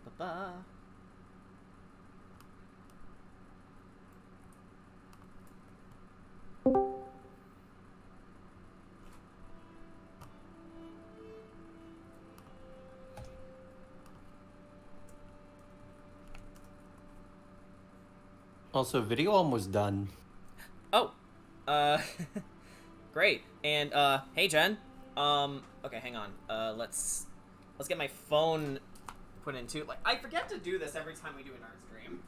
Ba-ba-ba. Also, video almost done. Oh, uh, great. And hey Jen. Okay, hang on. Let's get my phone put into. Like, I forget to do this every time we do an art stream.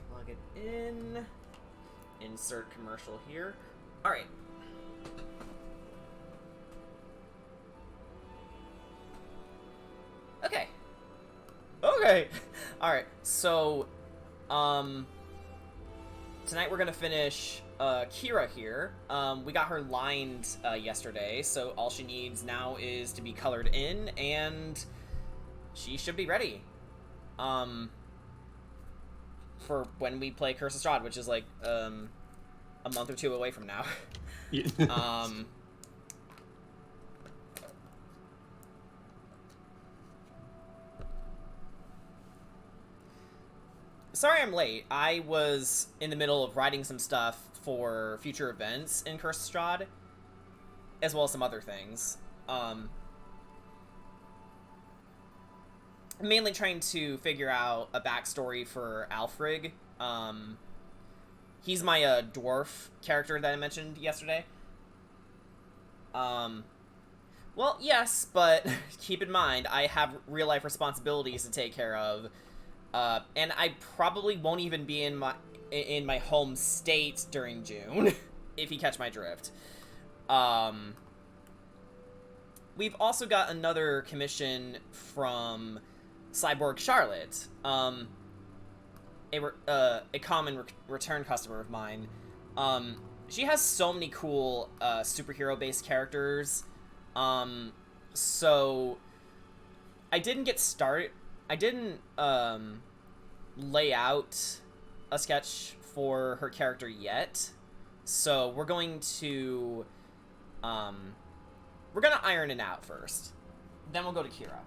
Plug it in. Insert commercial here. All right. Okay. Okay. All right. So, tonight we're gonna finish Kira here. We got her lined yesterday, so all she needs now is to be colored in, and she should be ready. For when we play Curse of Strahd, which is like a month or two away from now. Sorry I'm late. I was in the middle of writing some stuff for future events in Curse of Strahd, as well as some other things. Mainly trying to figure out a backstory for Alfrig. He's my dwarf character that I mentioned yesterday. Well, yes, but keep in mind, I have real-life responsibilities to take care of, and I probably won't even be in my home state during June, if you catch my drift. We've also got another commission from Cyborg Charlotte, a common return customer of mine. She has so many cool superhero-based characters. So I didn't get started. I didn't lay out a sketch for her character yet. So we're going to iron it out first. Then we'll go to Kira.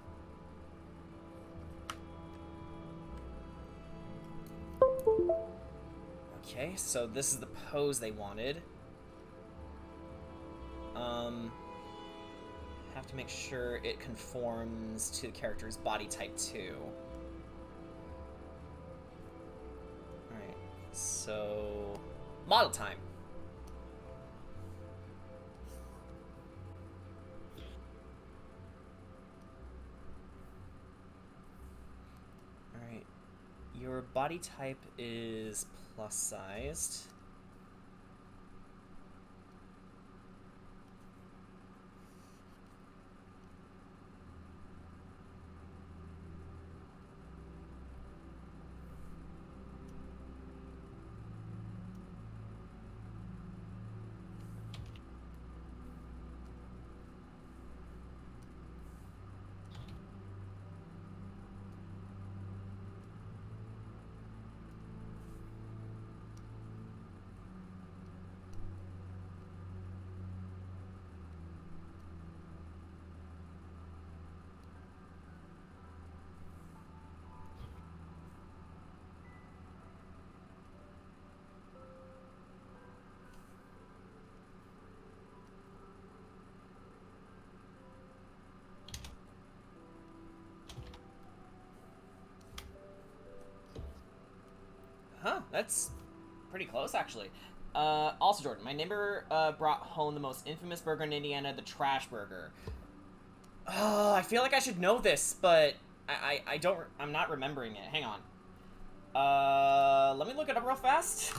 Okay, so this is the pose they wanted. Have to make sure it conforms to the character's body type too. Alright, so model time. Alright, your body type is plus sized. Huh, that's pretty close, actually. Also, Jordan, my neighbor brought home the most infamous burger in Indiana, the Trash Burger. Oh, I feel like I should know this, but I don't. I'm not remembering it. Hang on. Let me look it up real fast.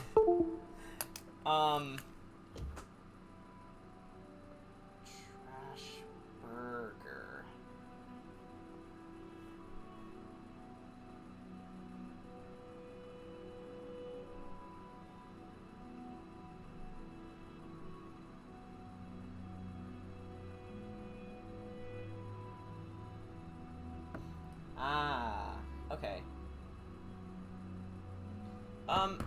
Trash Burger. Ah, okay. I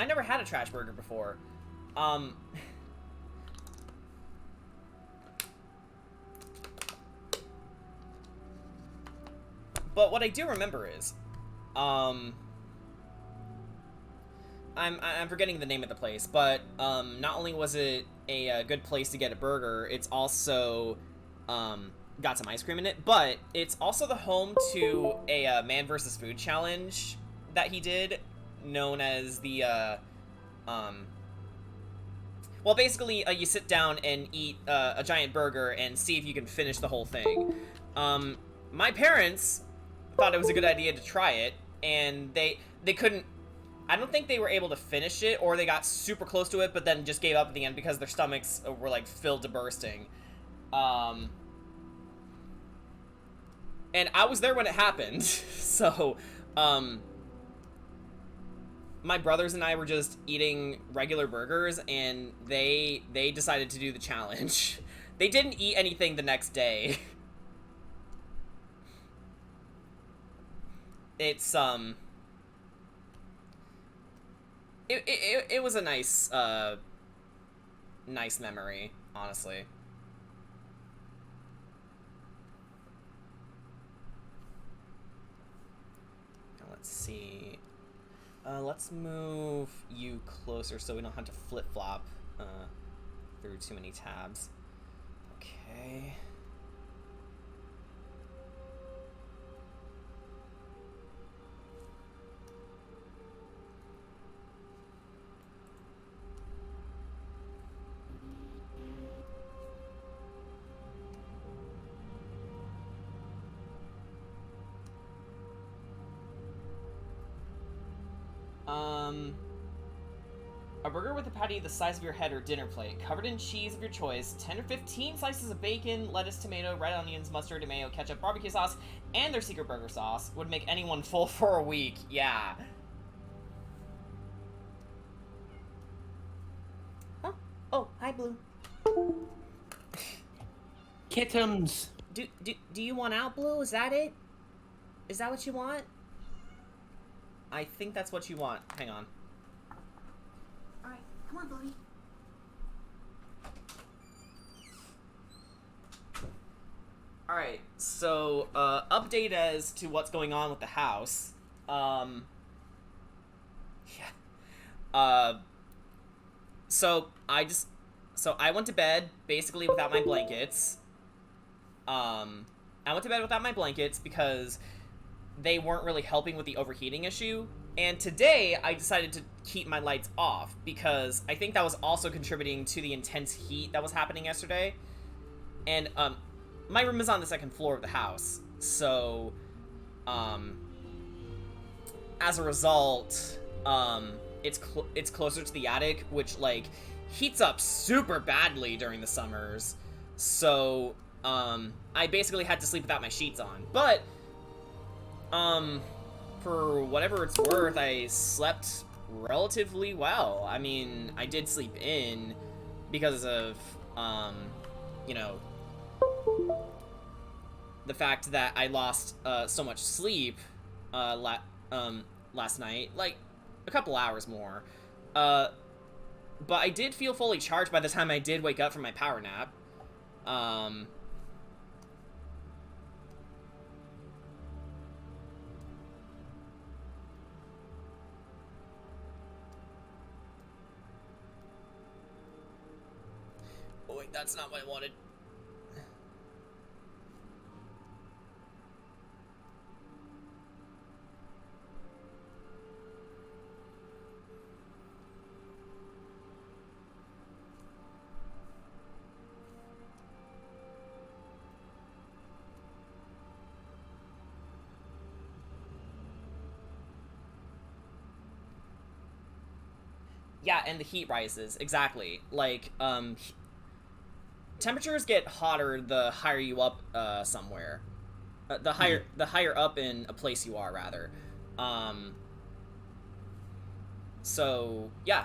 never had a trash burger before. But what I do remember is, I'm forgetting the name of the place, but not only was it a good place to get a burger, it's also got some ice cream in it, but it's also the home to a man versus food challenge that he did, known as the well, basically, you sit down and eat a giant burger and see if you can finish the whole thing. My parents thought it was a good idea to try it, and they couldn't. I don't think they were able to finish it, or they got super close to it, but then just gave up at the end because their stomachs were, like, filled to bursting. And I was there when it happened, so, my brothers and I were just eating regular burgers, and they decided to do the challenge. They didn't eat anything the next day. It's, It was a nice, nice memory, honestly. Now, let's see. Let's move you closer so we don't have to flip-flop through too many tabs. Okay. A burger with a patty the size of your head or dinner plate, covered in cheese of your choice, 10 or 15 slices of bacon, lettuce, tomato, red onions, mustard, mayo, ketchup, barbecue sauce, and their secret burger sauce would make anyone full for a week. Yeah. Huh? Oh, hi, Blue. Kittens. Do you want out, Blue? Is that it? Is that what you want? I think that's what you want. Hang on. Alright, come on, Bluey. Alright, so, update as to what's going on with the house. Yeah. So I went to bed, basically, without my blankets. I went to bed without my blankets because they weren't really helping with the overheating issue. And today, I decided to keep my lights off because I think that was also contributing to the intense heat that was happening yesterday. And, my room is on the second floor of the house, so, as a result, it's closer to the attic, which, like, heats up super badly during the summers. So, I basically had to sleep without my sheets on. But, for whatever it's worth, I slept relatively well. I mean, I did sleep in because of, you know, the fact that I lost, so much sleep, last night. Like, a couple hours more. But I did feel fully charged by the time I did wake up from my power nap. Oh wait, that's not what I wanted. Yeah, and the heat rises, exactly. Like, temperatures get hotter the higher you up, somewhere. The higher up in a place you are, rather. So, yeah.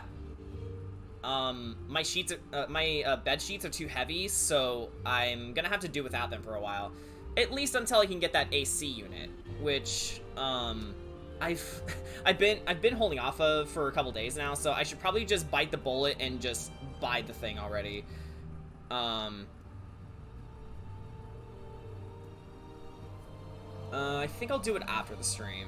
My sheets are, my, bed sheets are too heavy, so I'm gonna have to do without them for a while. At least until I can get that AC unit, which, I've been holding off of for a couple days now, so I should probably just bite the bullet and just buy the thing already. I think I'll do it after the stream.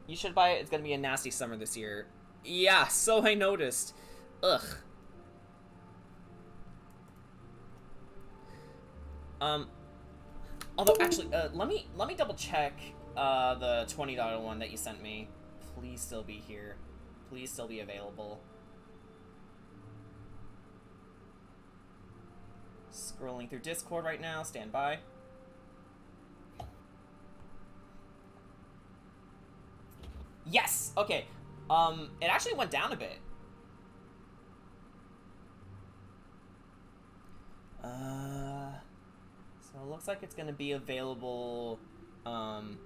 You should buy it. It's gonna be a nasty summer this year. Yeah, so I noticed. Ugh. Although actually, let me double check the $20 one that you sent me. Please still be here. Please still be available. Scrolling through Discord right now. Stand by. Yes. Okay. It actually went down a bit. So it looks like it's gonna be available, 5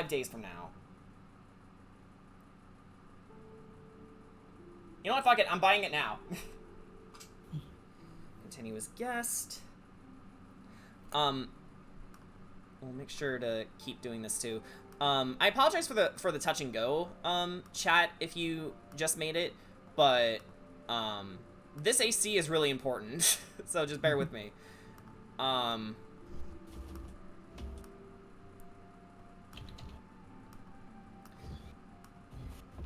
days from now. You know what? Fuck it. I'm buying it now. Continue as guest. We'll make sure to keep doing this too. I apologize for the touch and go chat if you just made it, but this AC is really important, so just bear with me.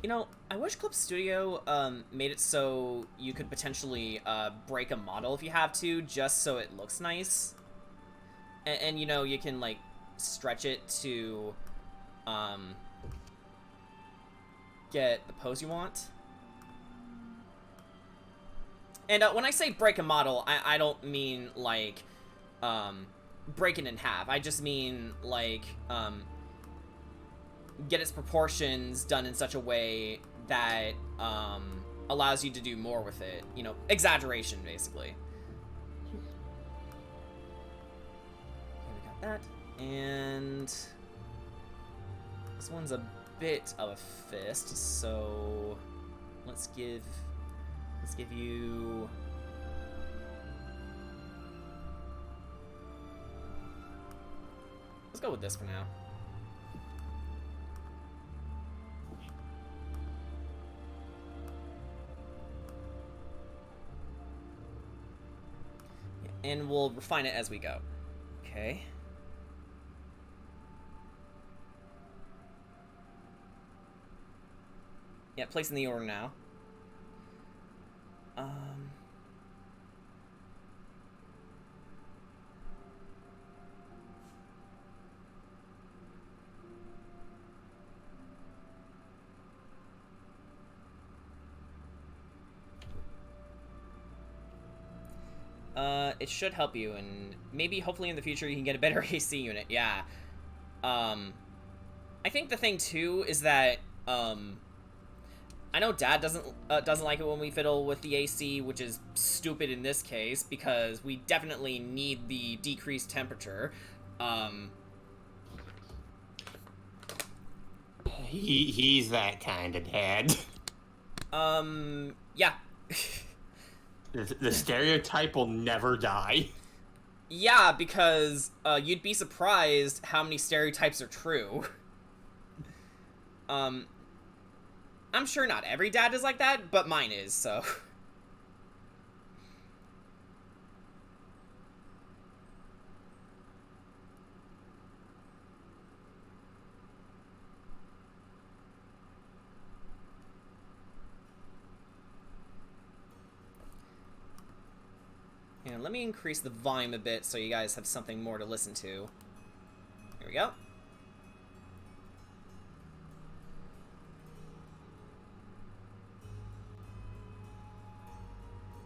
You know, I wish Clip Studio made it so you could potentially break a model if you have to, just so it looks nice. And you know, you can like stretch it to get the pose you want. And when I say break a model, I don't mean like break it in half. I just mean like get its proportions done in such a way that allows you to do more with it. You know, exaggeration basically. Okay, we got that. And this one's a bit of a fist, so let's give you let's go with this for now. And we'll refine it as we go. Okay. Yeah, placing the order now. It should help you, and maybe hopefully in the future you can get a better AC unit. Yeah. I think the thing too is that I know Dad doesn't like it when we fiddle with the AC, which is stupid in this case because we definitely need the decreased temperature. He's that kind of dad. Yeah. The stereotype will never die. Yeah, because you'd be surprised how many stereotypes are true. I'm sure not every dad is like that, but mine is, so. And let me increase the volume a bit so you guys have something more to listen to. Here we go.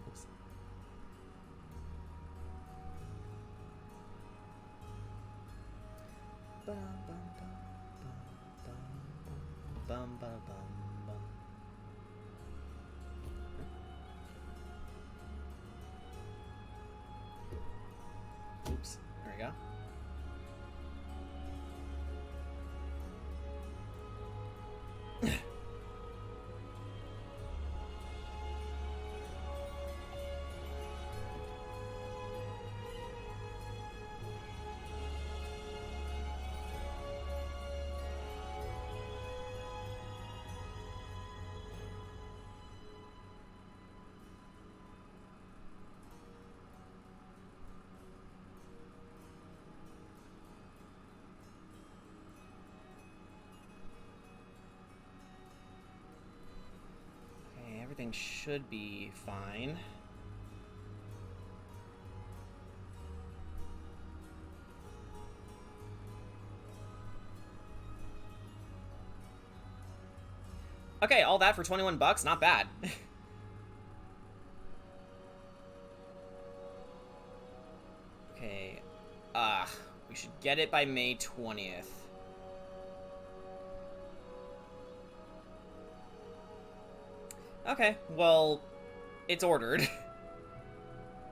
Oops. Bum, bum, bum, bum. Oops, there we go. everything should be fine. Okay, all that for 21 bucks, not bad. Okay, we should get it by May 20th. Okay, well, it's ordered.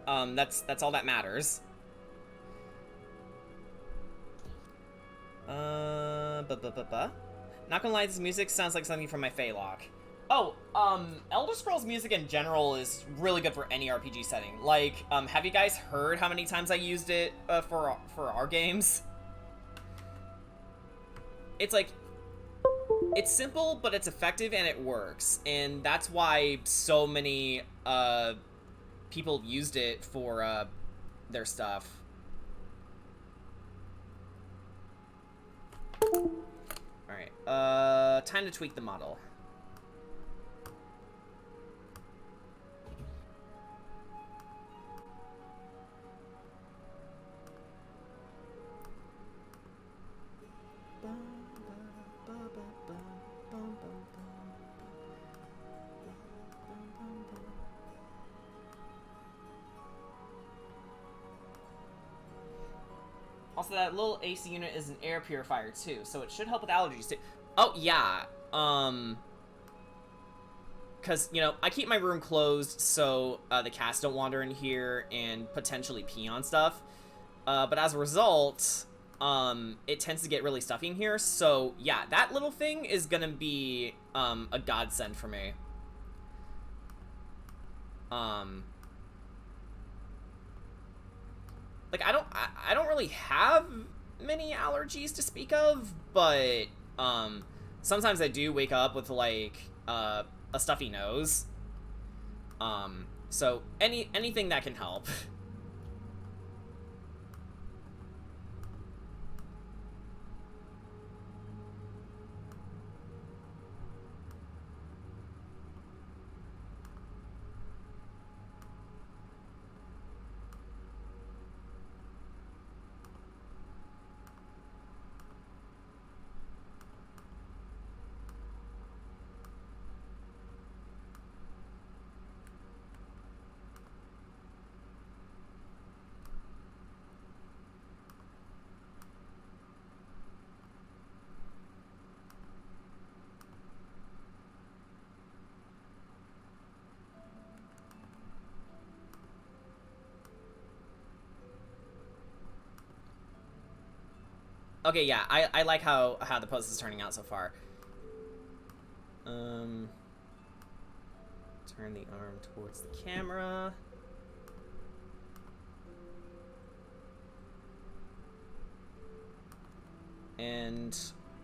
That's all that matters. Not gonna lie, this music sounds like something from my Feylock. Oh, Elder Scrolls music in general is really good for any RPG setting. Like, have you guys heard how many times I used it, for our games? It's like, it's simple, but it's effective and it works. And that's why so many, people used it for, their stuff. Alright, time to tweak the model. Also, that little AC unit is an air purifier too, so it should help with allergies too. Oh, yeah. Because, you know, I keep my room closed so the cats don't wander in here and potentially pee on stuff. But as a result, it tends to get really stuffy in here. So, yeah, that little thing is gonna be a godsend for me. Like, I don't really have many allergies to speak of, but sometimes I do wake up with, like, a stuffy nose. So anything that can help. Okay, yeah, I like how the post is turning out so far. Turn the arm towards the camera. And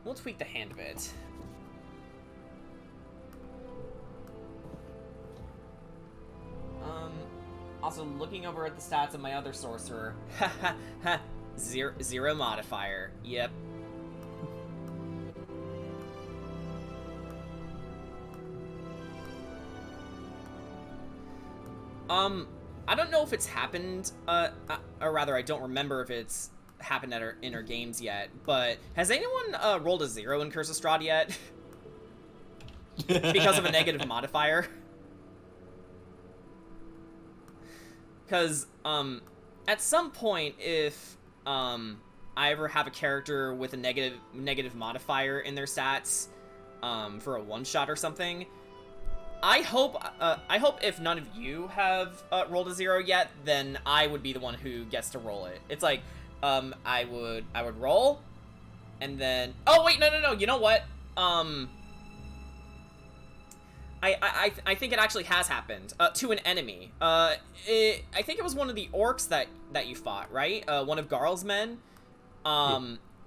we'll tweak the hand a bit. Also looking over at the stats of my other sorcerer. Ha ha ha. Zero modifier. Yep. I don't know if it's happened, or rather, I don't remember if it's happened at in our games yet, but has anyone, rolled a 0 in Curse of Strahd yet? Because of a negative modifier? Because, at some point, if, I ever have a character with a negative modifier in their stats, for a one-shot or something, I hope if none of you have rolled a 0 yet, then I would be the one who gets to roll it. It's like, I would roll, and then, oh wait, no, you know what? I think it actually has happened to an enemy. I think it was one of the orcs that you fought, right? One of Garl's men.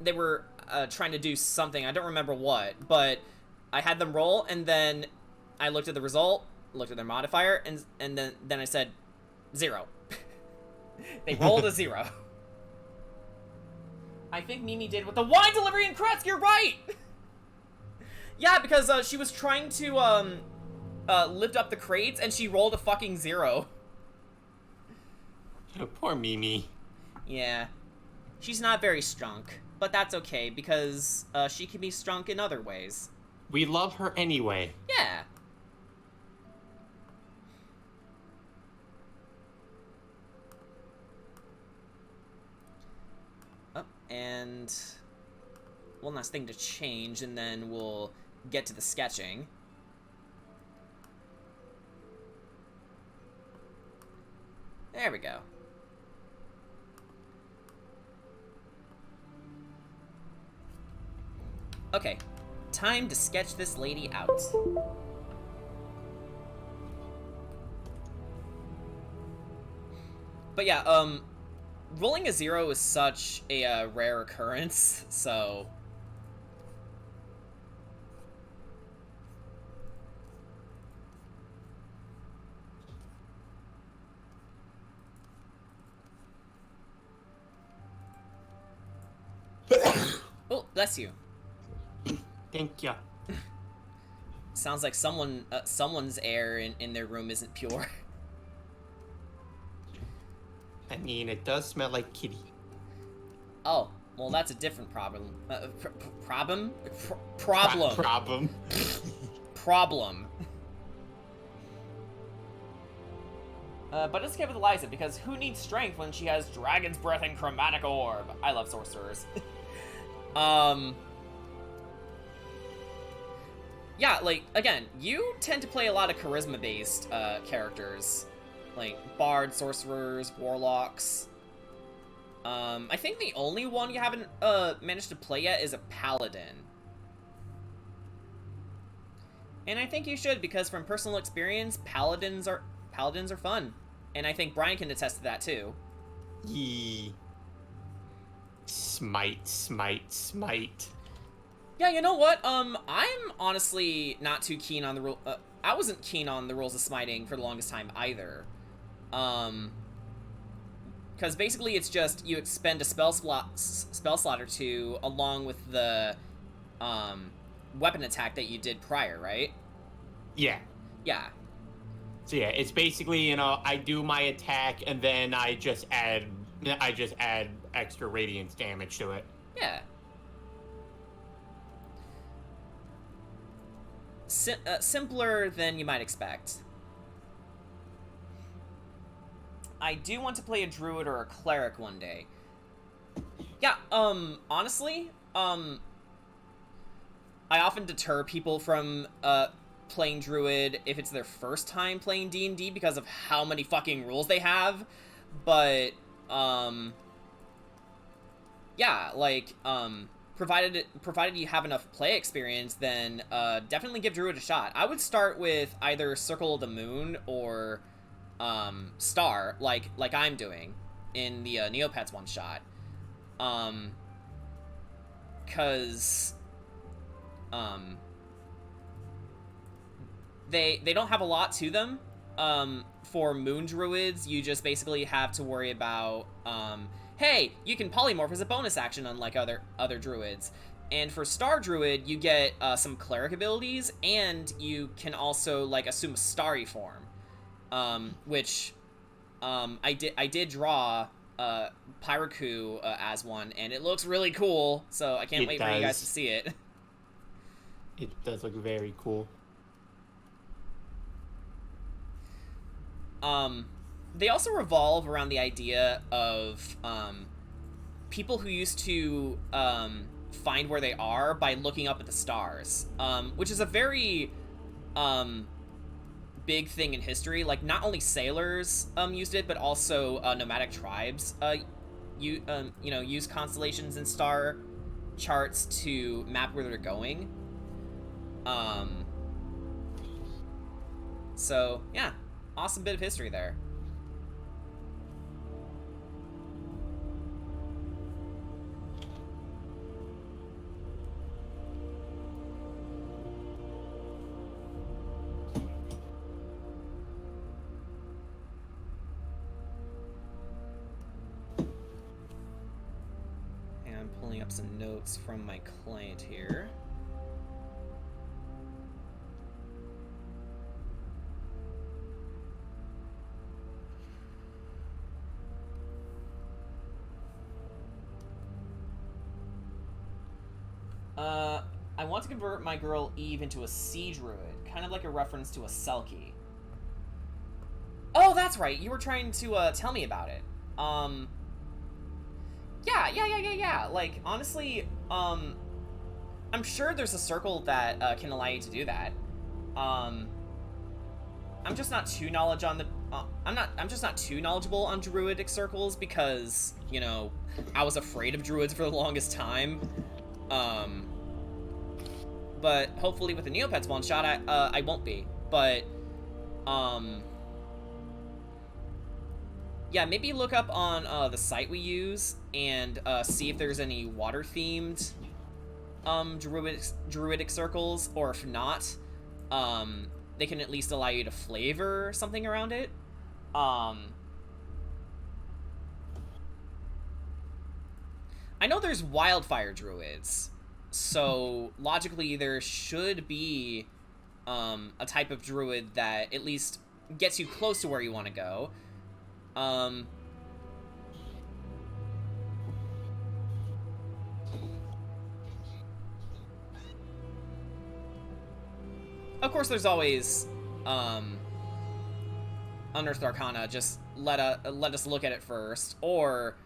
They were trying to do something. I don't remember what, but I had them roll, and then I looked at the result, looked at their modifier, and then I said 0. They rolled a 0. I think Mimi did with the wine delivery and crits. You're right. Yeah, because she was trying to lived up the crates, and she rolled a fucking 0. Poor Mimi. Yeah. She's not very strong, but that's okay, because she can be strong in other ways. We love her anyway. Yeah. Oh, and one last thing to change, and then we'll get to the sketching. There we go. Okay, time to sketch this lady out. But yeah, rolling a 0 is such a rare occurrence, so... Oh, bless you. Thank ya. Sounds like someone's air in their room isn't pure. I mean, it does smell like kitty. Oh, well, that's a different problem. Problem? Problem. Problem. But let's get with Eliza, because who needs strength when she has Dragon's Breath and Chromatic Orb? I love sorcerers. Yeah, like, again, you tend to play a lot of charisma-based characters. Like, bards, sorcerers, warlocks. I think the only one you haven't managed to play yet is a paladin. And I think you should, because from personal experience, paladins are fun. And I think Brian can attest to that too. Yee. Smite, smite, smite. Yeah, you know what? I'm honestly not too keen on the rule. I wasn't keen on the rules of smiting for the longest time either. Because basically it's just you expend a spell slot or two along with the weapon attack that you did prior, right? Yeah. Yeah. So yeah, it's basically, you know, I do my attack and then I just add extra radiance damage to it. Yeah. Simpler than you might expect. I do want to play a druid or a cleric one day. Yeah, honestly, I often deter people from, playing druid if it's their first time playing D&D because of how many fucking rules they have, but, yeah, like, provided you have enough play experience, then, definitely give druid a shot. I would start with either Circle of the Moon or, Star, like I'm doing in the Neopets one shot, cause they don't have a lot to them. For moon druids, you just basically have to worry about hey, you can polymorph as a bonus action, unlike other druids. And for Star Druid, you get some cleric abilities, and you can also like assume a starry form. Which, I did draw, Pyroku, as one, and it looks really cool, so I can't wait for you guys to see it. It does look very cool. They also revolve around the idea of, people who used to, find where they are by looking up at the stars, which is a very, big thing in history. Like, not only sailors used it, but also nomadic tribes use constellations and star charts to map where they're going. So yeah, awesome bit of history there. Pulling up some notes from my client here. I want to convert my girl Eve into a sea druid, kind of like a reference to a Selkie. Oh, that's right. You were trying to tell me about it. Yeah. Like, honestly, I'm sure there's a circle that can allow you to do that. I'm just not too I'm just not too knowledgeable on druidic circles because, you know, I was afraid of druids for the longest time. But hopefully with the Neopets one shot, I won't be. But, yeah, maybe look up on the site we use and see if there's any water-themed druidic circles, or if not, they can at least allow you to flavor something around it. I know there's wildfire druids, so logically there should be a type of druid that at least gets you close to where you want to go. Of course, there's always Unearthed Arcana. Just let us look at it first, or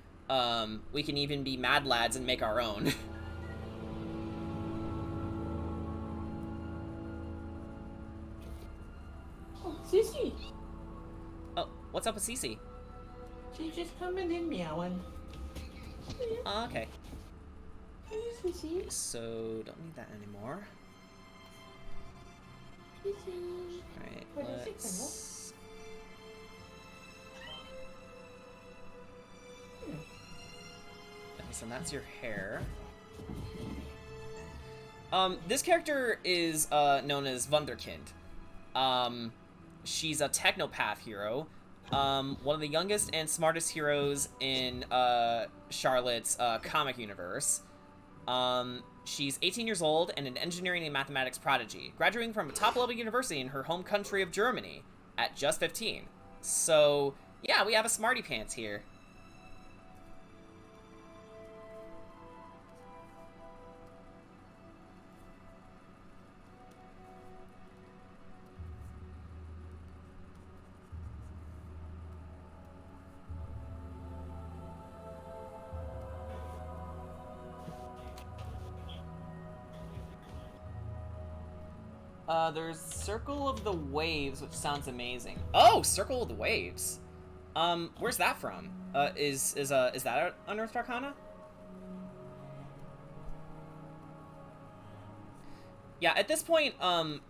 we can even be mad lads and make our own. Oh, Sissy! Oh, what's up with Cece? She's just coming in meowing. Okay. Hey, Sissy. So, don't need that anymore. Sissy. Alright, What is it, let's... So that's your hair. This character is known as Wunderkind. She's a Technopath hero. One of the youngest and smartest heroes in Charlotte's comic universe. She's 18 years old and an engineering and mathematics prodigy, graduating from a top-level university in her home country of Germany at just 15. So, yeah, we have a smarty pants here. There's Circle of the Waves, which sounds amazing. Oh, Circle of the Waves. Where's that from? Is that Unearthed Arcana? Yeah, at this point, I'm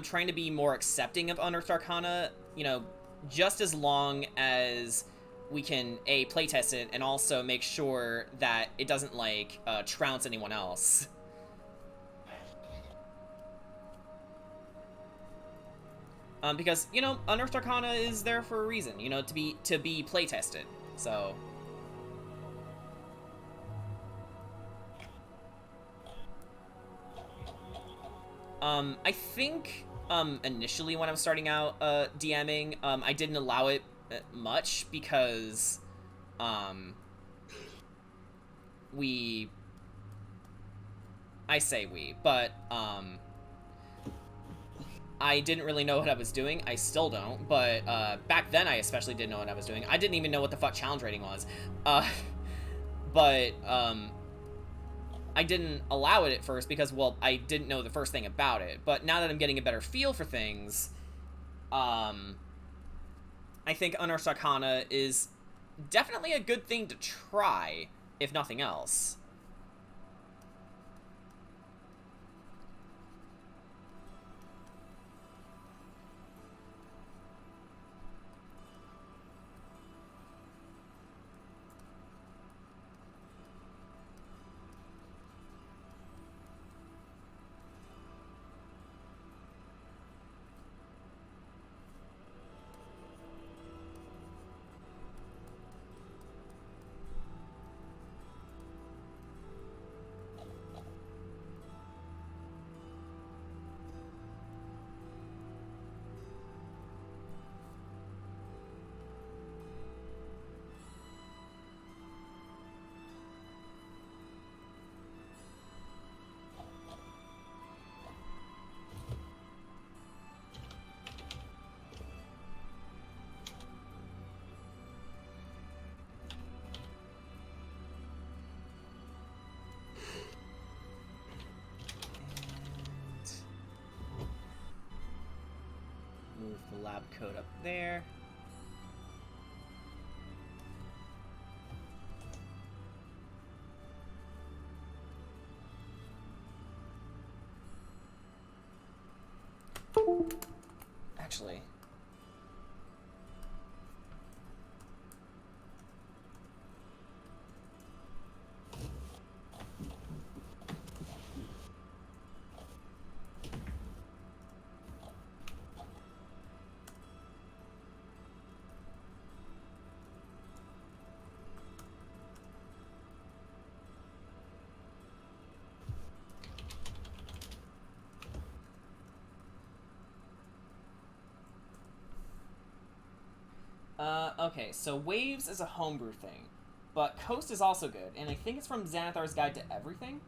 trying to be more accepting of Unearthed Arcana, you know, just as long as we can, A, playtest it, and also make sure that it doesn't, like, trounce anyone else. Because, you know, Unearthed Arcana is there for a reason, you know, to be playtested, so... I think, initially when I was starting out, DMing, I didn't allow it much because, I say we, but, I didn't really know what I was doing. I still don't, but back then I especially didn't know what I was doing. I didn't even know what the fuck challenge rating was. But I didn't allow it at first because, well, I didn't know the first thing about it. But now that I'm getting a better feel for things, I think Unearthed Arcana is definitely a good thing to try, if nothing else. lab coat up there. Actually, okay, so Waves is a homebrew thing, but Coast is also good, and I think it's from Xanathar's Guide to Everything.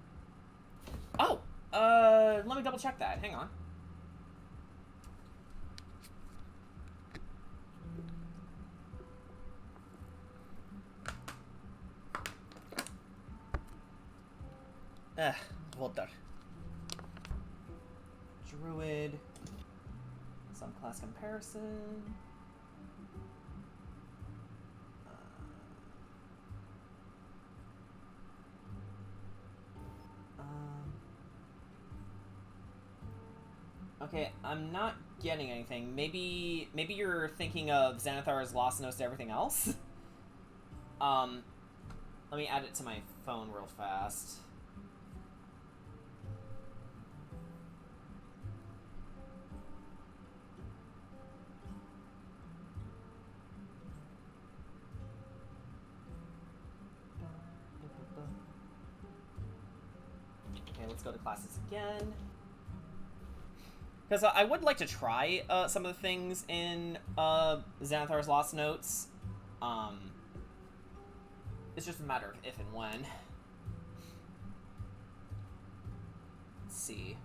Oh, let me double check that. Hang on. Water. Druid. Some class comparison. Okay, I'm not getting anything. Maybe you're thinking of Xanathar's Lost Notes to Everything Else? Let me add it to my phone real fast. Okay, let's go to classes again. Because I would like to try some of the things in Xanathar's Lost Notes. It's just a matter of if and when. Let's see.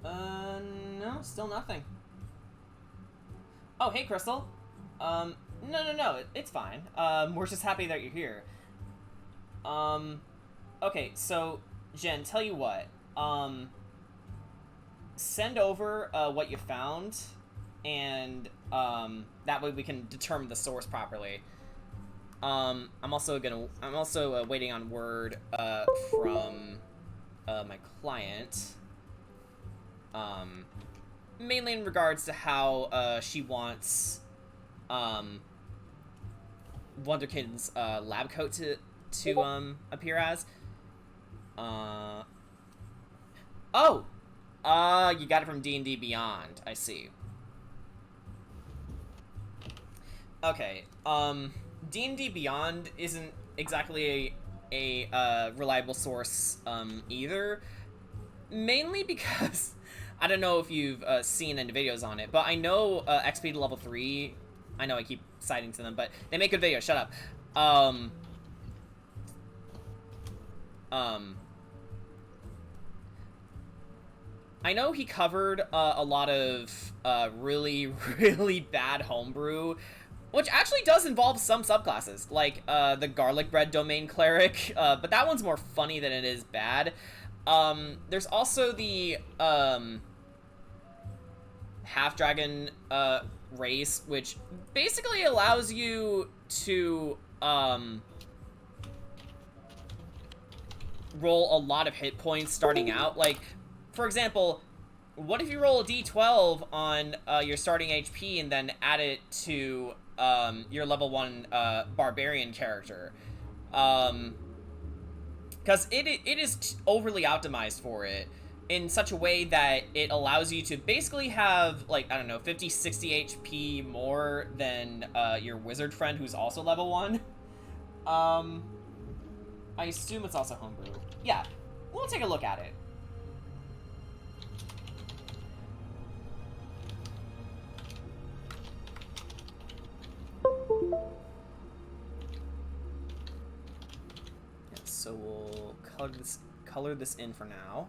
No, still nothing. Oh, hey, Crystal. No, it's fine. We're just happy that you're here. Okay, so, Jen, tell you what, send over, what you found, and, that way we can determine the source properly. I'm also waiting on word, from, my client, mainly in regards to how, she wants, Wonderkid's, lab coat to appear as. You got it from D&D Beyond. I see. Okay, D&D Beyond isn't exactly a reliable source, either. Mainly because, I don't know if you've, seen any videos on it, but I know, XP to level 3, I know I keep citing to them, but they make good videos, shut up. I know he covered a lot of really, really bad homebrew, which actually does involve some subclasses, like the garlic bread domain cleric, but that one's more funny than it is bad. There's also the half-dragon race, which basically allows you to roll a lot of hit points starting out. Like, for example, what if you roll a d12 on your starting HP and then add it to your level 1 barbarian character? Because it is overly optimized for it in such a way that it allows you to basically have, like, I don't know, 50, 60 HP more than your wizard friend who's also level 1. I assume it's also homebrew. Yeah, we'll take a look at it. Yeah, so we'll color this in for now.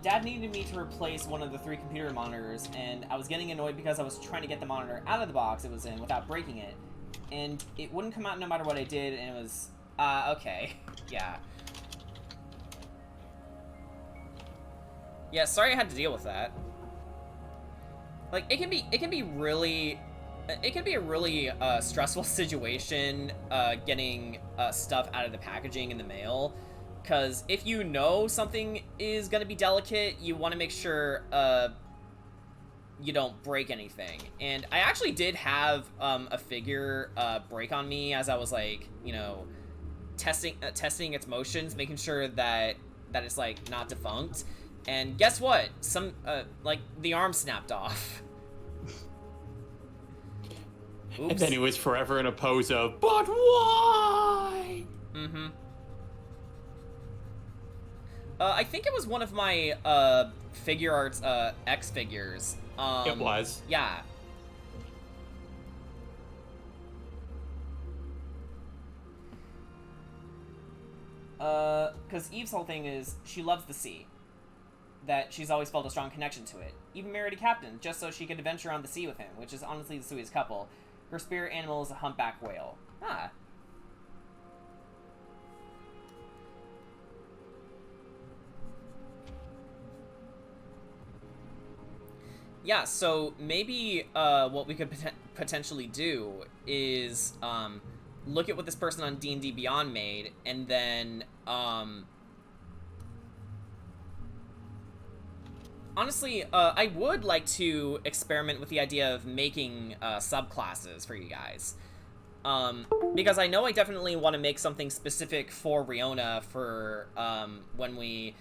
Dad needed me to replace one of the 3 computer monitors, and I was getting annoyed because I was trying to get the monitor out of the box it was in without breaking it, and it wouldn't come out no matter what I did, and it was, okay, yeah. Yeah, sorry I had to deal with that. Like, it can be a really stressful situation getting stuff out of the packaging in the mail, because if you know something is going to be delicate, you want to make sure you don't break anything. And I actually did have a figure break on me as I was, like, you know, testing its motions, making sure that it's, like, not defunct. And guess what? Like, the arm snapped off. Oops. And then he was forever in a pose of, but why? Mm-hmm. I think it was one of my, figure arts, X figures. It was. Yeah. Because Eve's whole thing is, she loves the sea. That she's always felt a strong connection to it. Even married a captain, just so she could adventure on the sea with him, which is honestly the sweetest couple. Her spirit animal is a humpback whale. Ah. Yeah, so maybe what we could potentially do is look at what this person on D&D Beyond made, and then honestly, I would like to experiment with the idea of making subclasses for you guys. Because I know I definitely want to make something specific for Riona for when we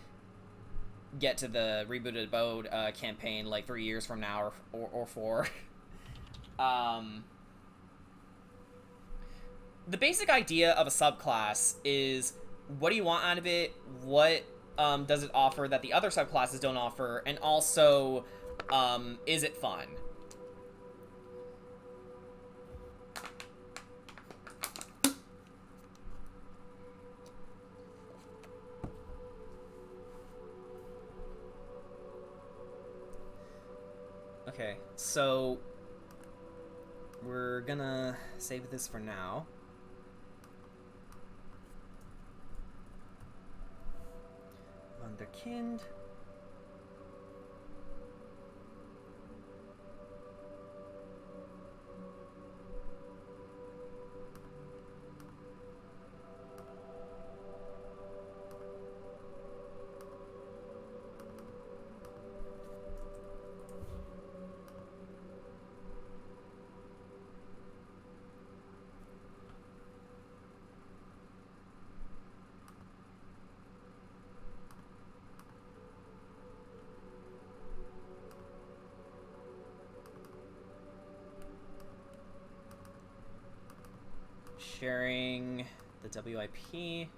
get to the Rebooted Abode campaign, like 3 years from now or 4. The basic idea of a subclass is, what do you want out of it? What does it offer that the other subclasses don't offer? And also, is it fun? Okay, so we're gonna save this for now. Wunderkind. Sharing the WIP.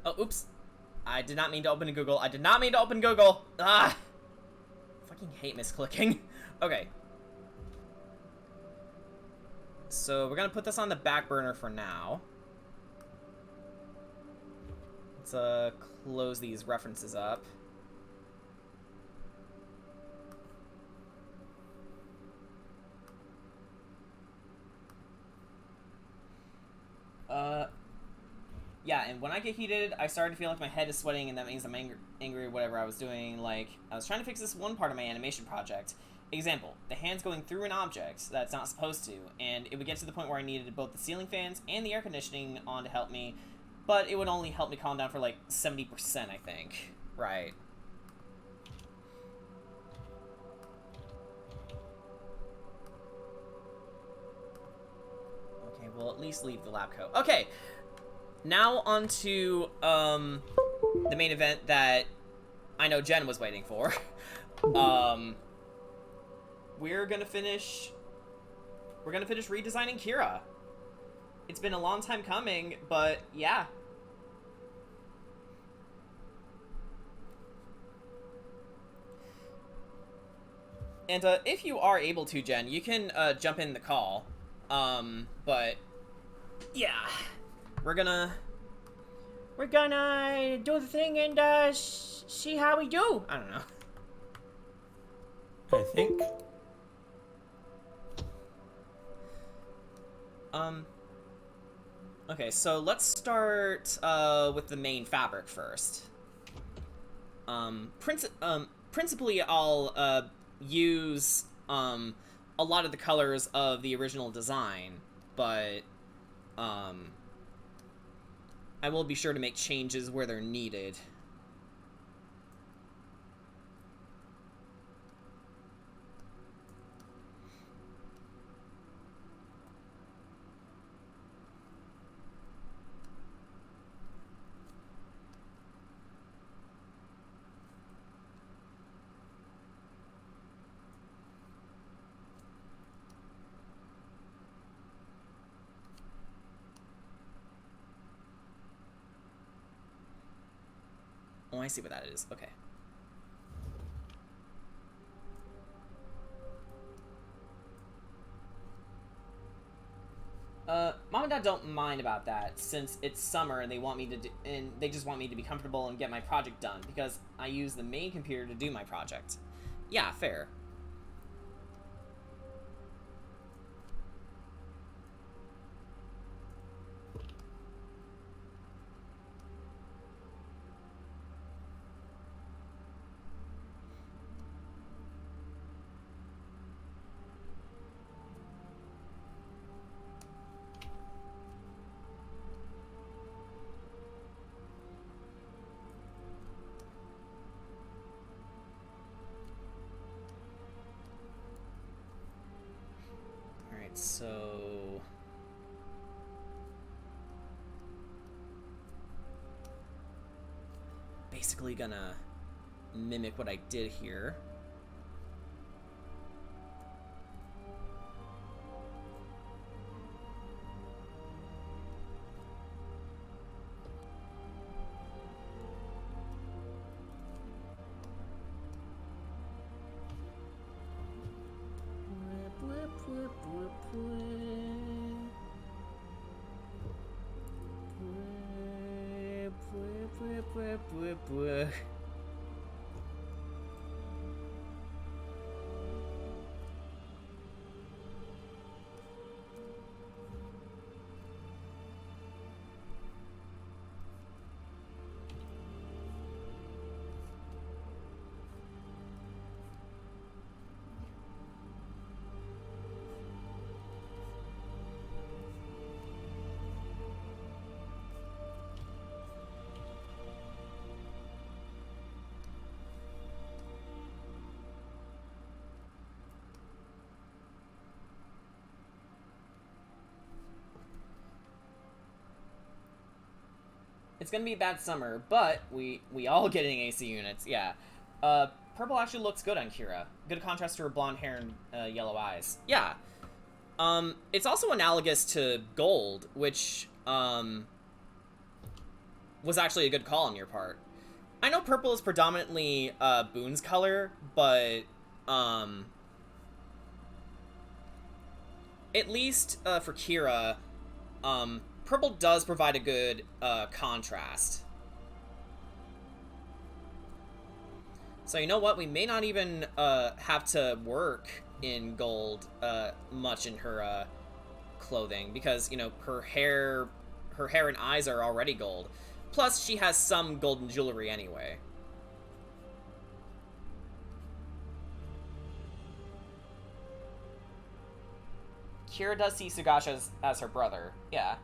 Oh, oops. I did not mean to open Google. I did not mean to open Google. Ah! Fucking hate misclicking. Okay. So we're gonna put this on the back burner for now. Let's close these references up. Yeah, and when I get heated, I start to feel like my head is sweating, and that means I'm angry or whatever I was doing. Like, I was trying to fix this one part of my animation project. Example, the hand's going through an object that's not supposed to, and it would get to the point where I needed both the ceiling fans and the air conditioning on to help me, but it would only help me calm down for like 70%, I think. Right. Okay, we'll at least leave the lab coat. Okay, now on to the main event that I know Jen was waiting for. We're gonna finish redesigning Kira. It's been a long time coming, but yeah. And if you are able to, Jen, you can jump in the call. But yeah, we're gonna do the thing and see how we do. I don't know. I think. Okay, so let's start with the main fabric first. Principally, I'll use a lot of the colors of the original design, but I will be sure to make changes where they're needed. Oh, I see what that is. Okay. Mom and Dad don't mind about that, since it's summer and they want me to they just want me to be comfortable and get my project done, because I use the main computer to do my project. Yeah, fair. So basically gonna mimic what I did here. It's gonna be a bad summer, but we all getting AC units, yeah. Purple actually looks good on Kira. Good contrast to her blonde hair and yellow eyes. Yeah. It's also analogous to gold, which was actually a good call on your part. I know purple is predominantly Boone's color, but at least for Kira, purple does provide a good contrast. So you know what? We may not even have to work in gold much in her clothing, because, you know, her hair and eyes are already gold. Plus, she has some golden jewelry anyway. Kira does see Sugasha as her brother. Yeah.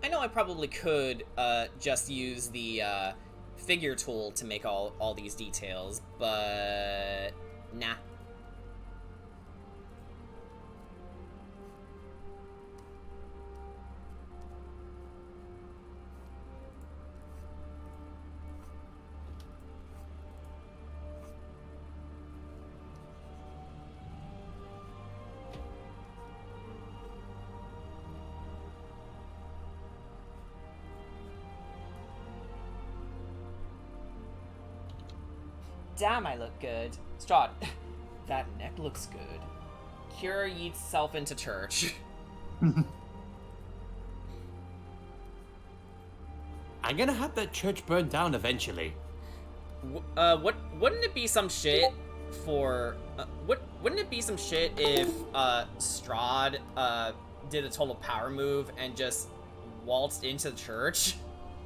I know I probably could just use the figure tool to make all these details, but nah. Damn, I look good. Strahd, that neck looks good. Kira yeets self into church. I'm gonna have that church burned down eventually. Wouldn't it be some shit for, wouldn't it be some shit if, Strahd, did a total power move and just waltzed into the church?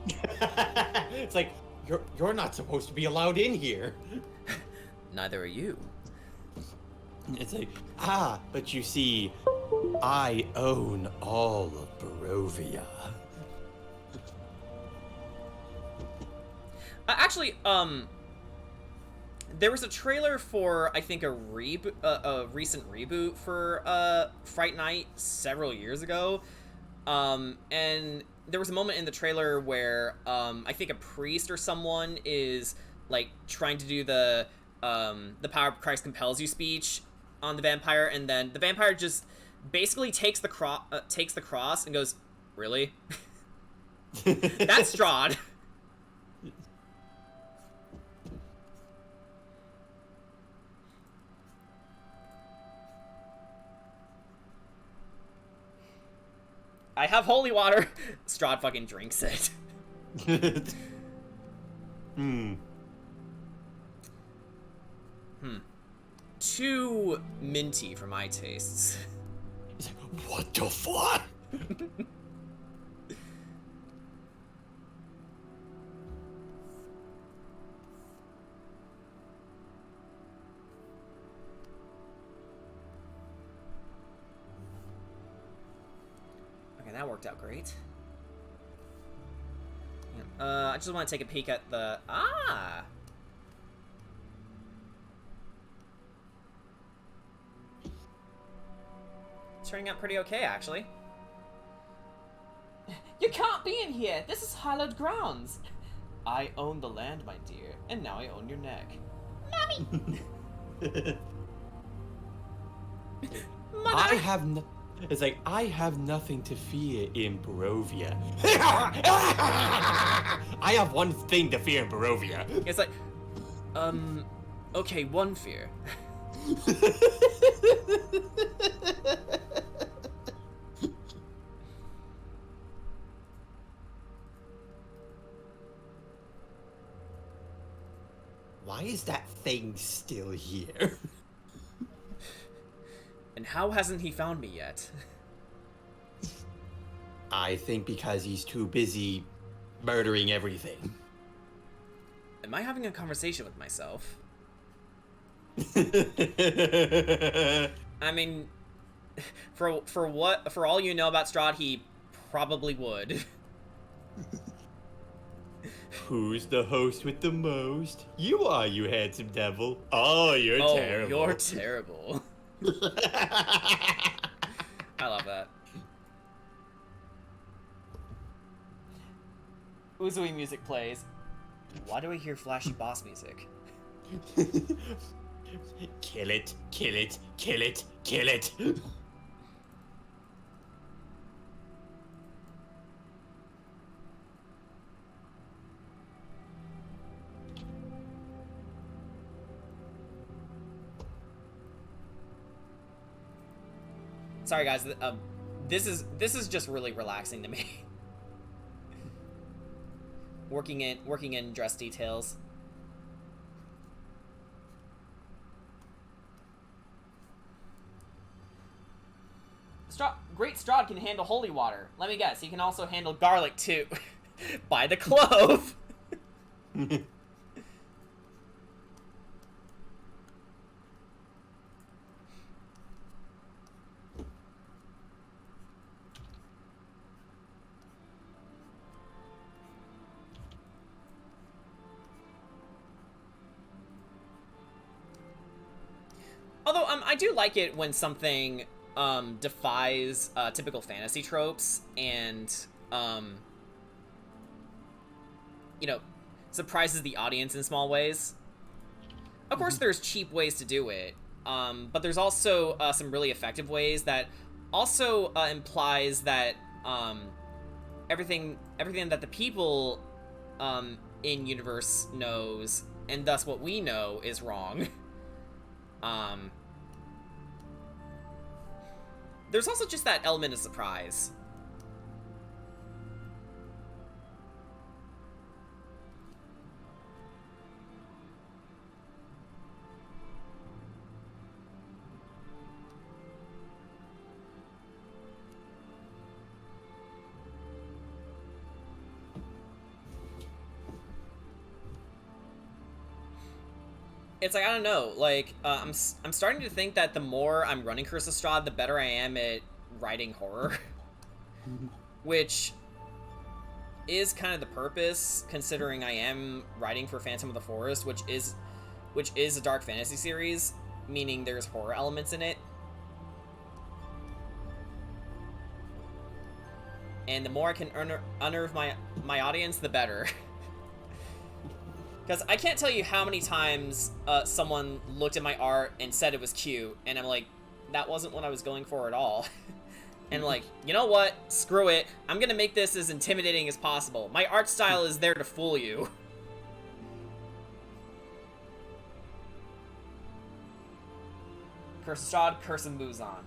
It's like, you're not supposed to be allowed in here. Neither are you. It's like, but you see, I own all of Barovia. Actually, there was a trailer for, I think, a recent reboot for, Fright Night several years ago. And there was a moment in the trailer where, I think a priest or someone is, like, trying to do the power of Christ compels you speech on the vampire, and then the vampire just basically takes the cross and goes, "Really?" That's Strahd. I have holy water. Strahd fucking drinks it. Too minty for my tastes. What the fuck? Okay, that worked out great. I just want to take a peek at the... It's turning out pretty okay, actually. You can't be in here! This is hallowed grounds! I own the land, my dear, and now I own your neck. Mommy! Mother! It's like, I have nothing to fear in Barovia. I have one thing to fear in Barovia. It's like, okay, one fear. Why is that thing still here? And how hasn't he found me yet? I think because he's too busy murdering everything. Am I having a conversation with myself? I mean, for all you know about Strahd, he probably would. Who's the host with the most? You are, you handsome devil. Oh, you're terrible. You're terrible. I love that. Uzui music plays. Why do I hear flashy boss music? Kill it, kill it, kill it, kill it. Sorry guys, this is just really relaxing to me. working in dress details. Great Strahd can handle holy water. Let me guess, he can also handle garlic too. By the clove. Although, I do like it when something, defies, typical fantasy tropes and, you know, surprises the audience in small ways. Of course, there's cheap ways to do it, but there's also, some really effective ways that also, implies that, everything that the people, in-universe knows, and thus what we know is wrong. There's also just that element of surprise. It's like, I don't know, like, I'm starting to think that the more I'm running Curse of Strahd, the better I am at writing horror. Which is kind of the purpose, considering I am writing for Phantom of the Forest, which is a dark fantasy series, meaning there's horror elements in it. And the more I can unnerve my audience, the better. Because I can't tell you how many times someone looked at my art and said it was cute, and I'm like, that wasn't what I was going for at all. And like, you know what? Screw it. I'm gonna make this as intimidating as possible. My art style is there to fool you. Curse of Strahd, Curse of Muzan.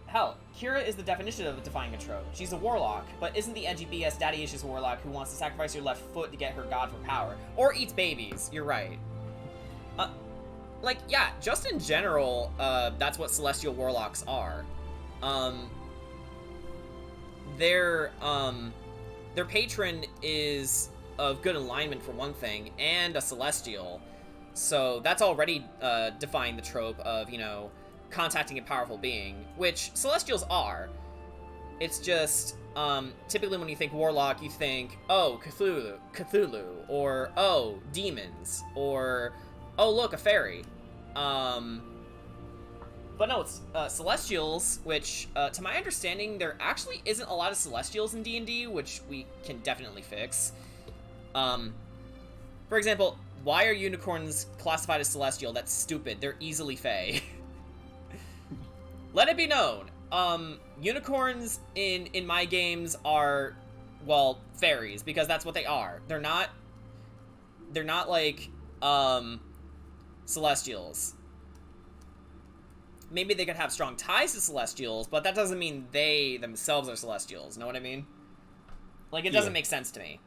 Hell, Kira is the definition of defying a trope. She's a warlock, but isn't the edgy BS daddy issues warlock who wants to sacrifice your left foot to get her god for power. Or eats babies, you're right. Like, yeah, just in general, that's what celestial warlocks are. Their patron is of good alignment for one thing, and a celestial. So that's already defying the trope of, you know, contacting a powerful being, which celestials are. It's just, typically when you think warlock, you think, oh, Cthulhu, or, oh, demons, or, oh, look, a fairy. But no, it's celestials, which, to my understanding, there actually isn't a lot of celestials in D&D, which we can definitely fix. For example, why are unicorns classified as celestial? That's stupid. They're easily fey. Let it be known, unicorns in my games are, well, fairies, because that's what they are. They're not like, celestials. Maybe they could have strong ties to celestials, but that doesn't mean they themselves are celestials, know what I mean? Like, it doesn't make sense to me.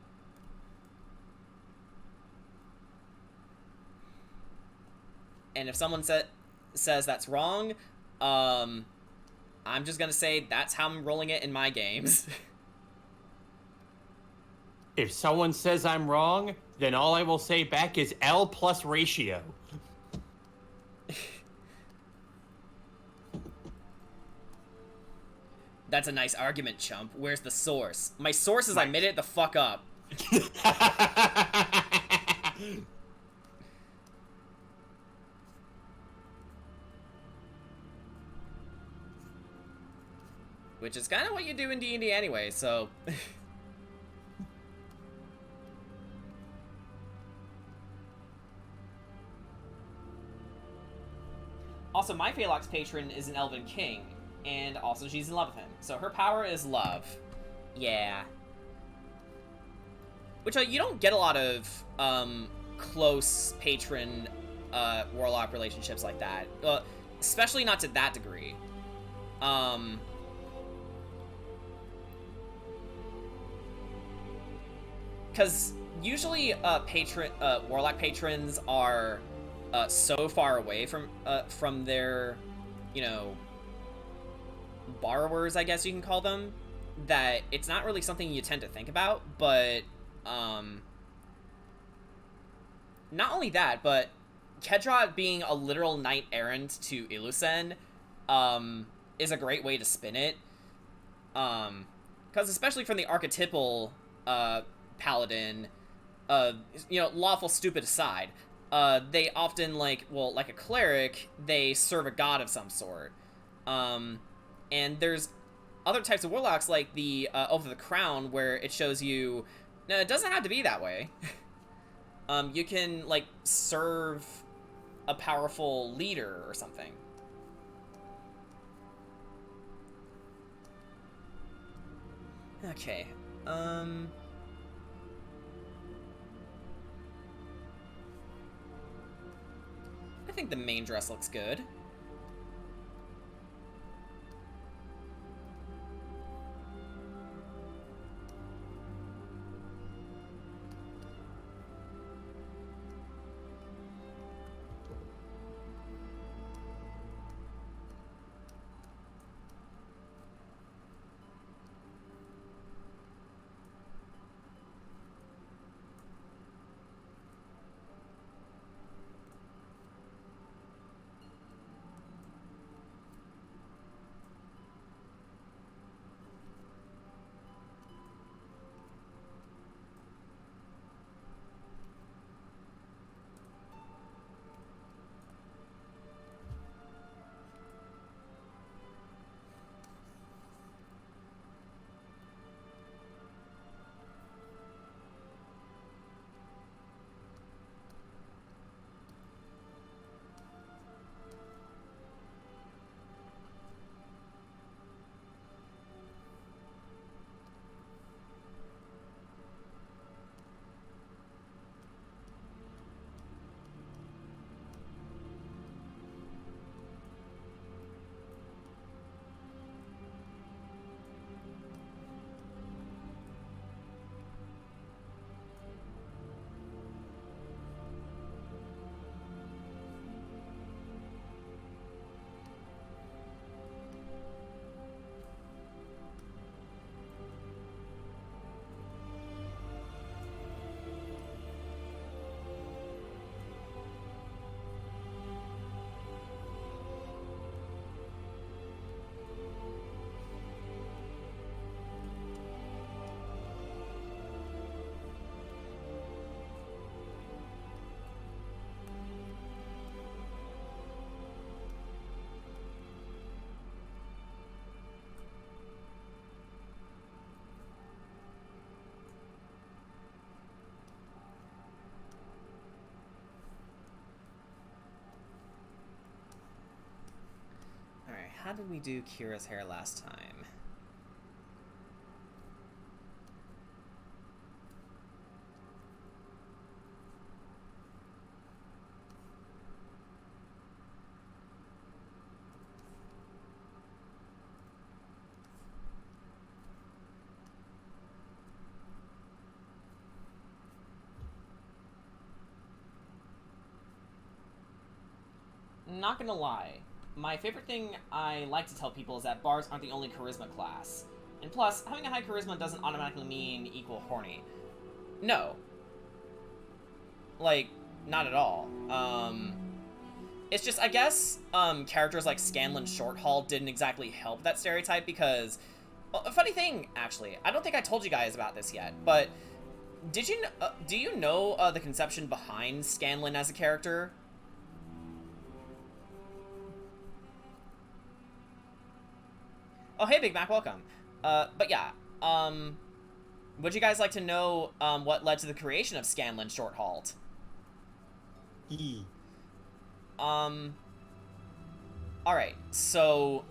And if someone says that's wrong, I'm just gonna say that's how I'm rolling it in my games. If someone says I'm wrong, then all I will say back is L plus ratio. That's a nice argument, chump. Where's the source? My source is I made it the fuck up. Which is kind of what you do in D&D anyway, so... Also, my Phalok's patron is an elven king, and also she's in love with him. So her power is love. Yeah. Which, you don't get a lot of, close patron, warlock relationships like that. Especially not to that degree. Because usually, warlock patrons are, so far away from their, you know, borrowers, I guess you can call them, that it's not really something you tend to think about, but, not only that, but Kedra being a literal knight-errant to Ilusen, is a great way to spin it, because especially from the archetypal, paladin, you know, lawful stupid aside, they often, like, well, like a cleric, they serve a god of some sort. And there's other types of warlocks, like the, Oath of the Crown, where it shows you, no, it doesn't have to be that way. You can, like, serve a powerful leader or something. Okay, think the main dress looks good. Alright, how did we do Kira's hair last time? Not gonna lie, my favorite thing I like to tell people is that bards aren't the only charisma class. And plus, having a high charisma doesn't automatically mean equal horny. No. Like, not at all. It's just, I guess, characters like Scanlan Shorthall didn't exactly help that stereotype because... Well, a funny thing, actually, I don't think I told you guys about this yet, but... do you know the conception behind Scanlan as a character? Oh, hey, Big Mac, welcome. But yeah, would you guys like to know, what led to the creation of Scanlan Shorthalt? Alright, so...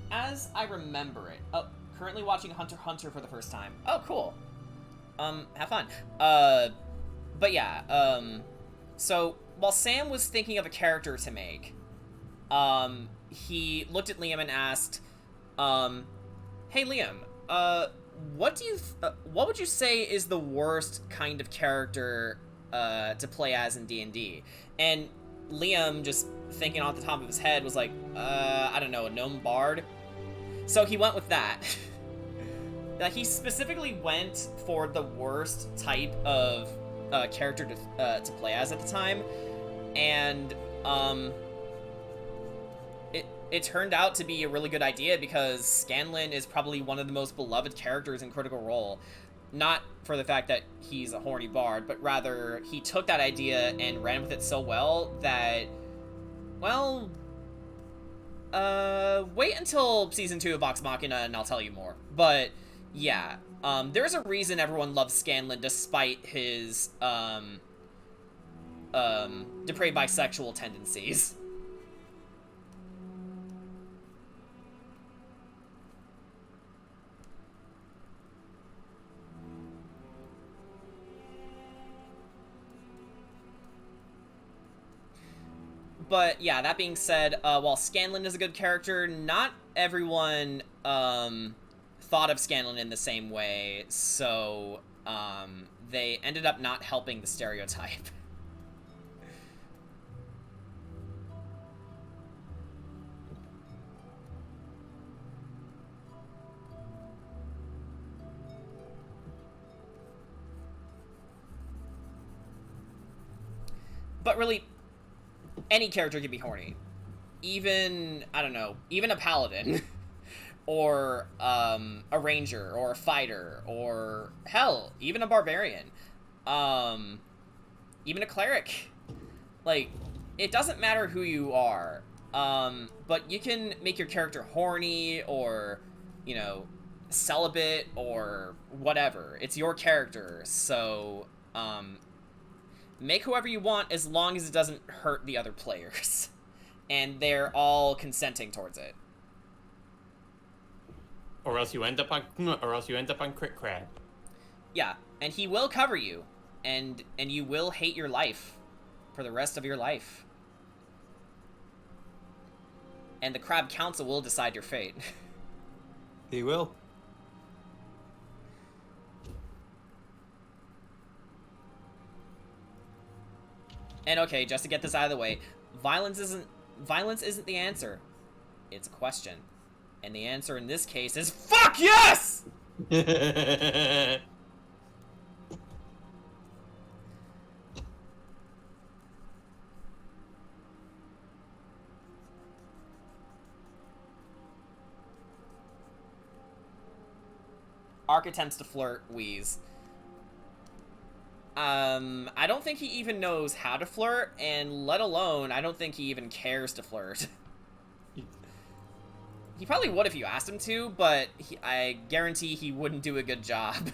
as I remember it... Oh, currently watching Hunter x Hunter for the first time. Oh, cool. Have fun. But yeah, so, while Sam was thinking of a character to make, he looked at Liam and asked, hey Liam, what would you say is the worst kind of character, to play as in D&D? And Liam, just thinking off the top of his head, was like, I don't know, a gnome bard? So he went with that. He specifically went for the worst type of, character to play as at the time, and, it turned out to be a really good idea because Scanlan is probably one of the most beloved characters in Critical Role. Not for the fact that he's a horny bard, but rather he took that idea and ran with it so well that, well, wait until Season 2 of Vox Machina and I'll tell you more. But, yeah, there's a reason everyone loves Scanlan despite his, depraved bisexual tendencies. But yeah, that being said, while Scanlan is a good character, not everyone thought of Scanlan in the same way, so they ended up not helping the stereotype. But really, any character can be horny. Even, I don't know, even a paladin. Or a ranger, or a fighter, or hell, even a barbarian. Even a cleric. Like, it doesn't matter who you are. But you can make your character horny, or, you know, celibate, or whatever. It's your character, so, make whoever you want as long as it doesn't hurt the other players. And they're all consenting towards it. Or else you end up on Crit Crab. Yeah, and he will cover you, and you will hate your life for the rest of your life. And the Crab Council will decide your fate. He will. And okay, just to get this out of the way, violence isn't the answer. It's a question. And the answer in this case is fuck yes! Ark attempts to flirt Wheeze. I don't think he even knows how to flirt, and let alone, I don't think he even cares to flirt. He probably would if you asked him to, but I guarantee he wouldn't do a good job.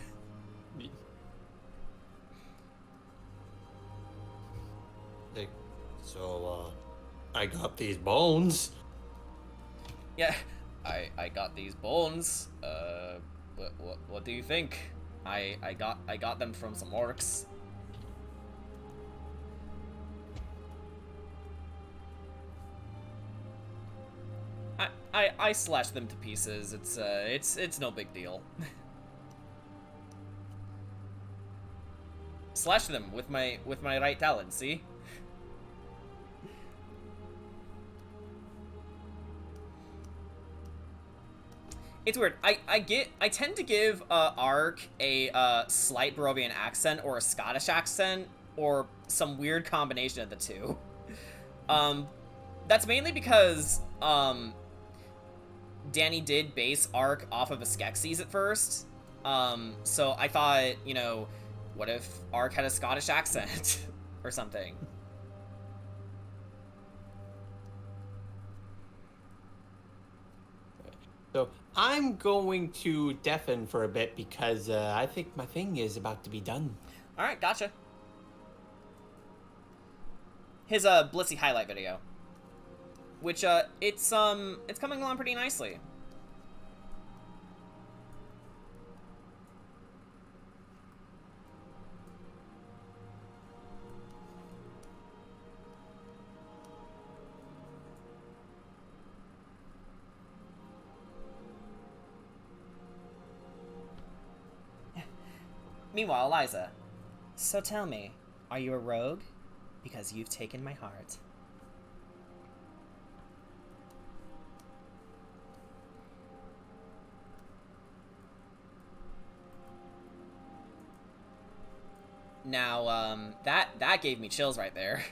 Like, so, I got these bones. Yeah, I got these bones. What do you think? I got them from some orcs. I slashed them to pieces. It's no big deal. Slash them with my right talon, see? It's weird. I tend to give Ark a slight Barovian accent or a Scottish accent or some weird combination of the two. That's mainly because Danny did base Ark off of a Skeksis at first. So I thought, you know, what if Ark had a Scottish accent or something? So I'm going to deafen for a bit because I think my thing is about to be done. All right, gotcha. His Blissey highlight video, which it's coming along pretty nicely. Meanwhile, Eliza. So tell me, are you a rogue? Because you've taken my heart. Now, that gave me chills right there.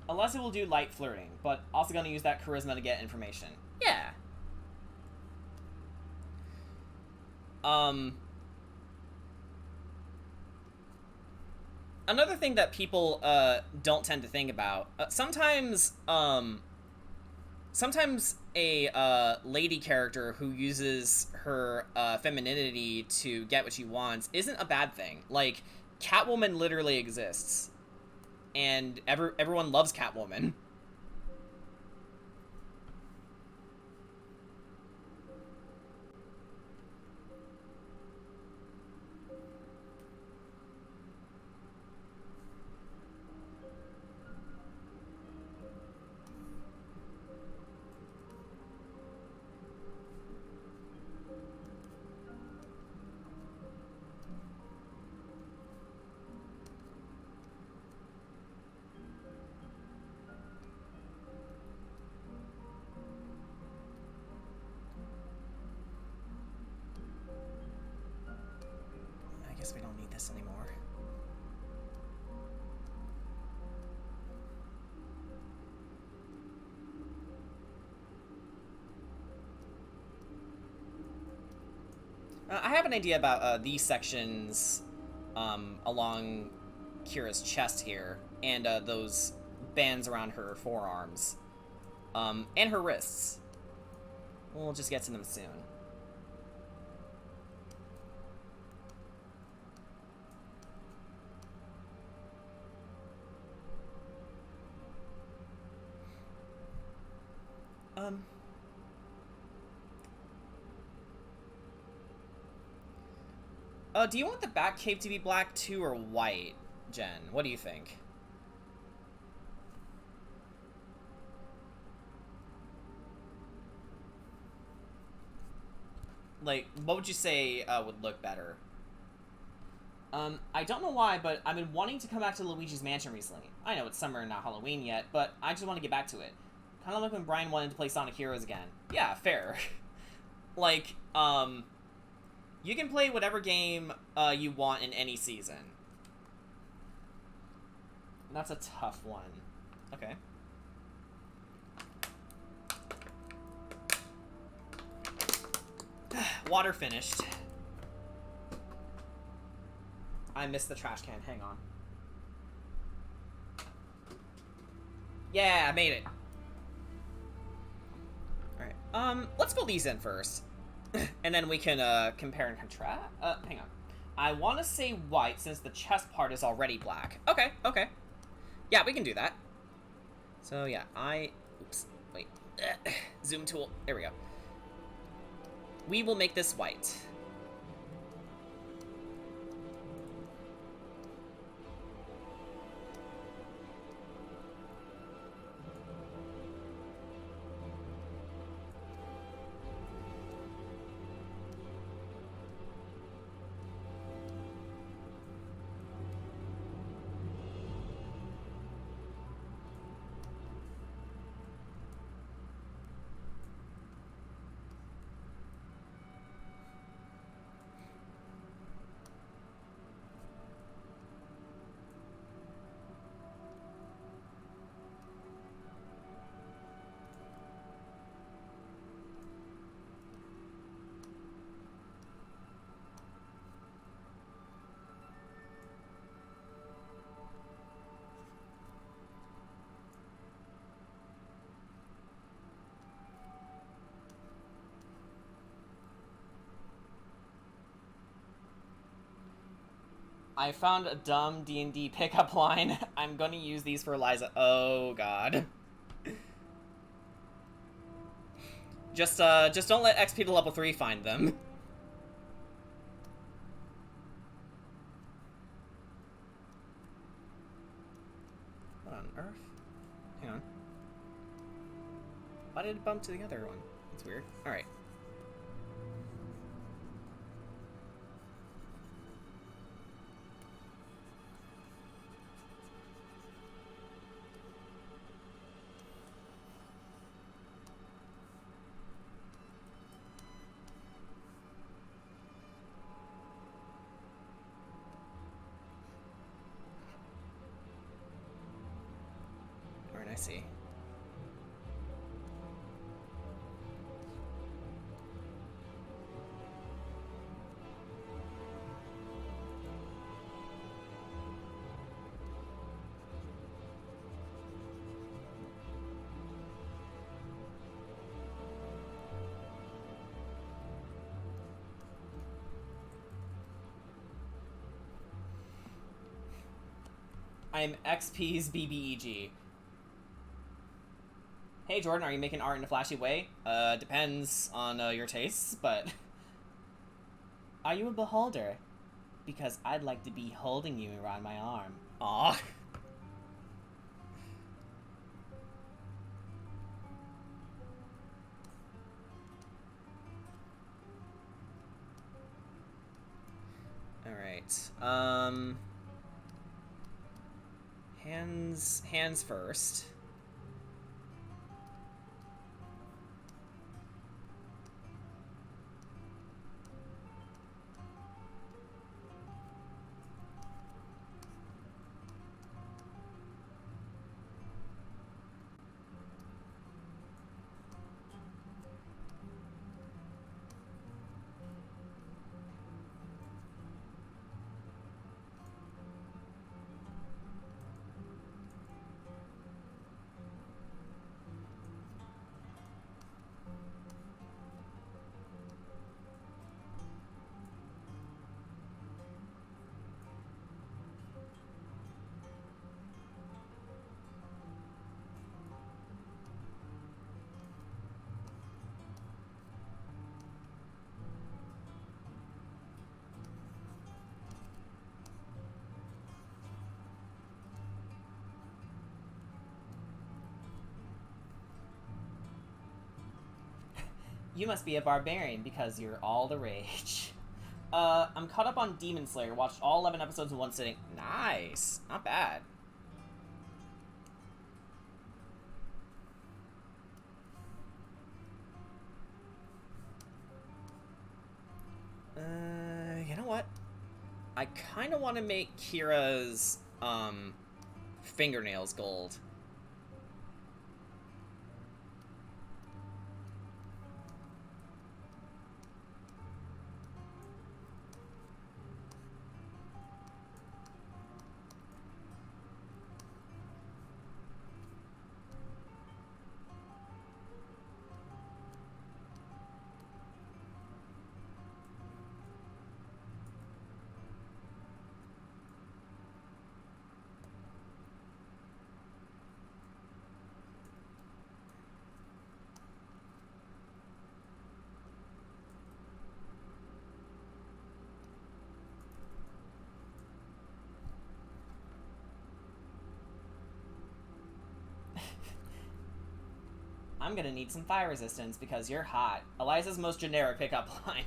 Unless it will do light flirting, but also gonna use that charisma to get information. Yeah. Another thing that people, sometimes, don't tend to think about, sometimes a lady character who uses her femininity to get what she wants isn't a bad thing. Like, Catwoman literally exists, and everyone loves Catwoman. I guess we don't need this anymore. I have an idea about these sections along Kira's chest here, and those bands around her forearms, and her wrists. We'll just get to them soon. Do you want the Batcave to be black too, or white, Jen? What do you think? Like, what would you say would look better? I don't know why, but I've been wanting to come back to Luigi's Mansion recently. I know it's summer and not Halloween yet, but I just want to get back to it. Kind of like when Brian wanted to play Sonic Heroes again. Yeah, fair. Like, you can play whatever game you want in any season. That's a tough one. Okay. Water finished. I missed the trash can. Hang on. Yeah, I made it. Alright. Let's fill these in first. And then we can, compare and contrast. Hang on. I want to say white since the chest part is already black. Okay, okay. Yeah, we can do that. So, yeah, oops, wait. Zoom tool. There we go. We will make this white. I found a dumb D&D pickup line. I'm gonna use these for Eliza. Oh, God. Just don't let XP to level 3 find them. What on earth? Hang on. Why did it bump to the other one? That's weird. Alright. Alright, I see. I'm XP's BBEG. Hey Jordan, are you making art in a flashy way? Depends on your tastes, but... Are you a beholder? Because I'd like to be holding you around my arm. Aw. Alright, hands first. You must be a barbarian because you're all the rage. I'm caught up on Demon Slayer. Watched all 11 episodes in one sitting. Nice. Not bad. You know what? I kind of want to make Kira's, fingernails gold. I'm gonna need some fire resistance because you're hot. Eliza's most generic pickup line.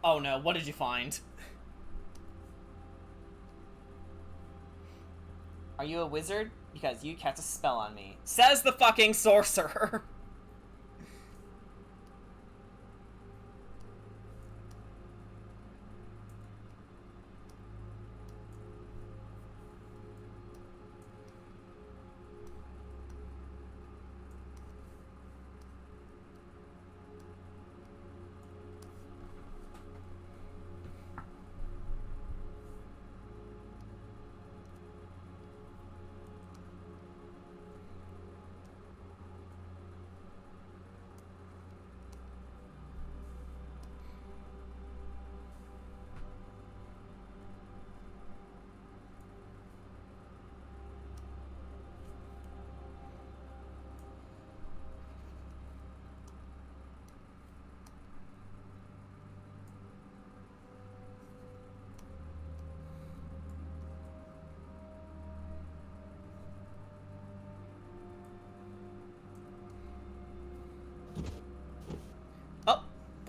Oh no, what did you find? Are you a wizard? Because you cast a spell on me. Says the fucking sorcerer!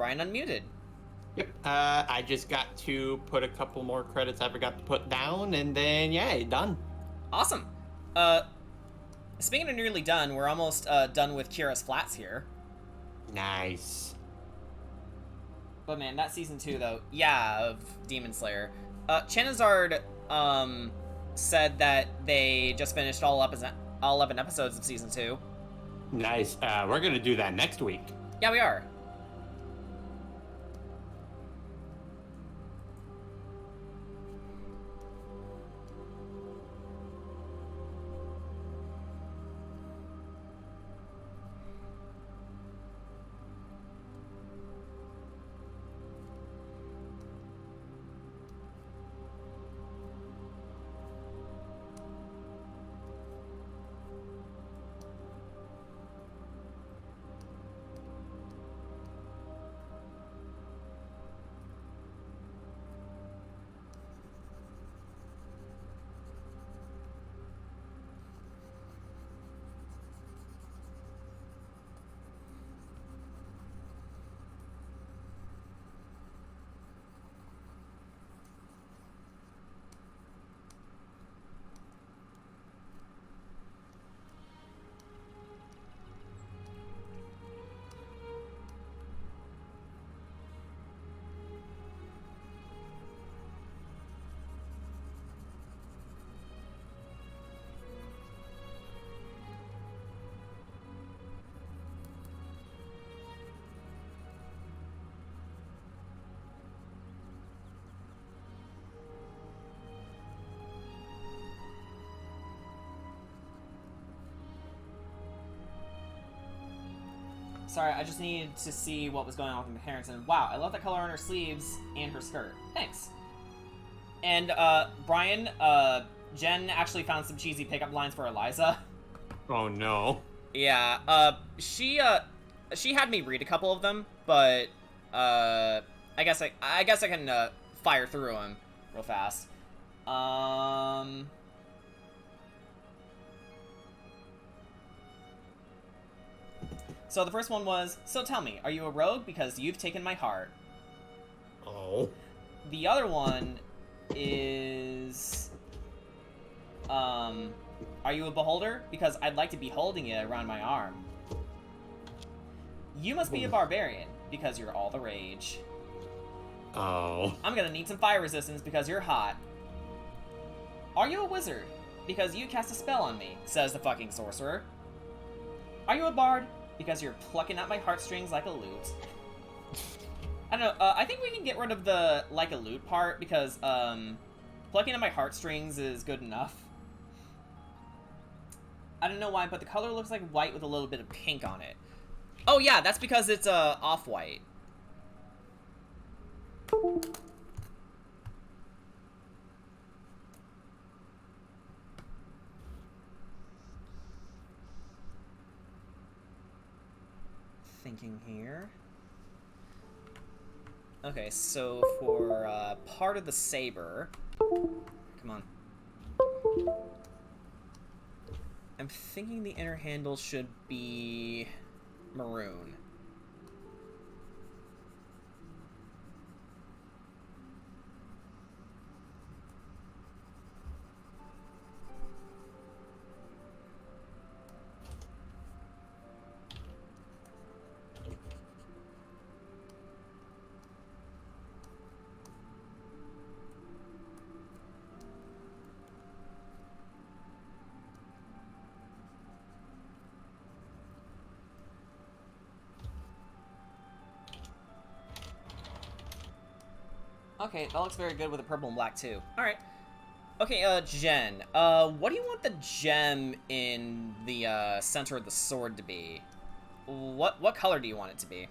Brian unmuted. Yep. I just got to put a couple more credits I forgot to put down, and then yeah, done. Awesome. Speaking of nearly done, we're almost done with Kira's Flats here. Nice. But man, that season 2 though, yeah, of Demon Slayer. Chanazard said that they just finished all 11 episodes of season 2. Nice. We're gonna do that next week. Yeah, we are. Sorry, I just needed to see what was going on with my parents, and wow, I love the color on her sleeves and her skirt. Thanks. And, Brian, Jen actually found some cheesy pickup lines for Eliza. Oh no. Yeah, she had me read a couple of them, but, I guess I can, fire through them real fast. So the first one was, so tell me, are you a rogue? Because you've taken my heart. Oh. The other one is, are you a beholder? Because I'd like to be holding it around my arm. You must be a barbarian, because you're all the rage. Oh. I'm gonna need some fire resistance because you're hot. Are you a wizard? Because you cast a spell on me, says the fucking sorcerer. Are you a bard? Because you're plucking at my heartstrings like a lute. I don't know, I think we can get rid of the like a lute part, because, plucking at my heartstrings is good enough. I don't know why, but the color looks like white with a little bit of pink on it. Oh yeah, that's because it's, off-white. Thinking here. Okay, so for part of the saber, come on. I'm thinking the inner handle should be maroon. Okay, that looks very good with the purple and black too. Alright. Okay, Jen, what do you want the gem in the, center of the sword to be? What color do you want it to be?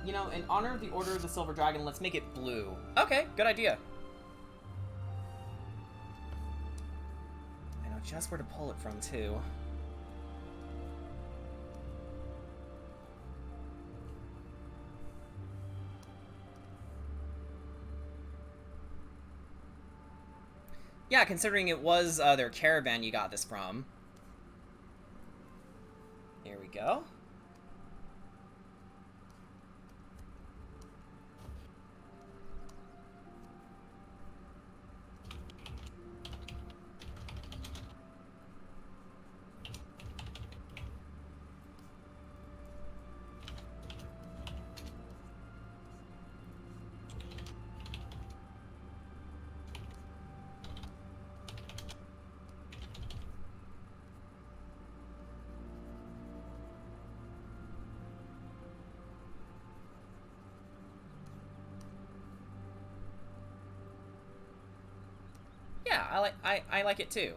You know, in honor of the Order of the Silver Dragon, let's make it blue. Okay, good idea. I know just where to pull it from, too. Yeah, considering it was their caravan you got this from. Here we go. Yeah, I like it too.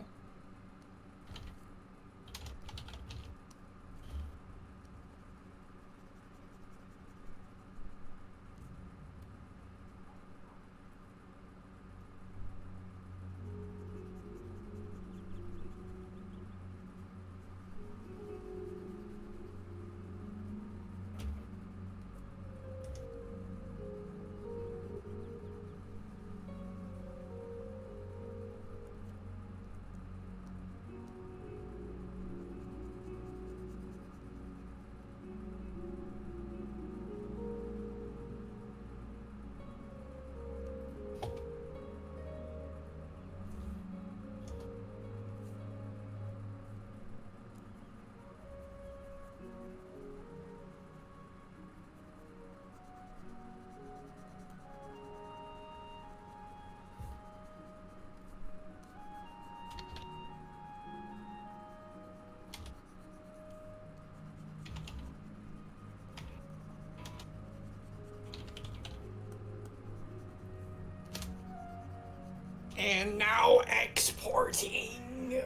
And now exporting.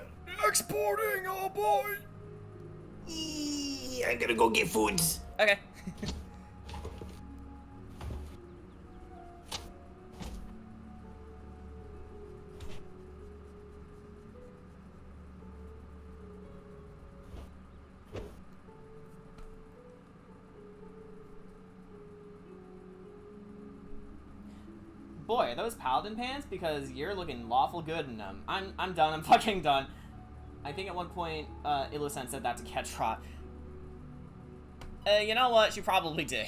Exporting, oh boy! I'm gonna go get foods. Okay. Boy, are those paladin pants? Because you're looking lawful good in them. I'm done. I'm fucking done. I think at one point, Illusen said that to Ketrot. You know what? She probably did.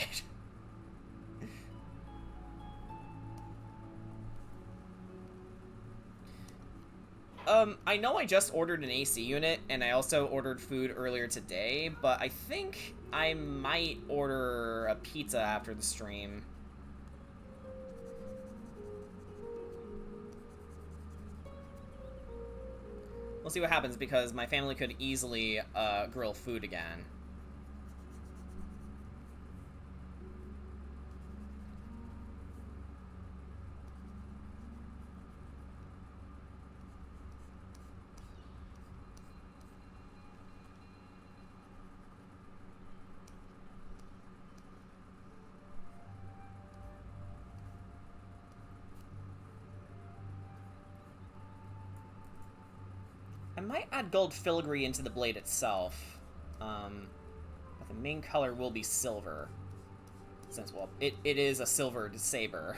I know I just ordered an AC unit, and I also ordered food earlier today, but I think I might order a pizza after the stream. We'll see what happens, because my family could easily grill food again. I might add gold filigree into the blade itself, but the main color will be silver, since, well, it is a silvered saber.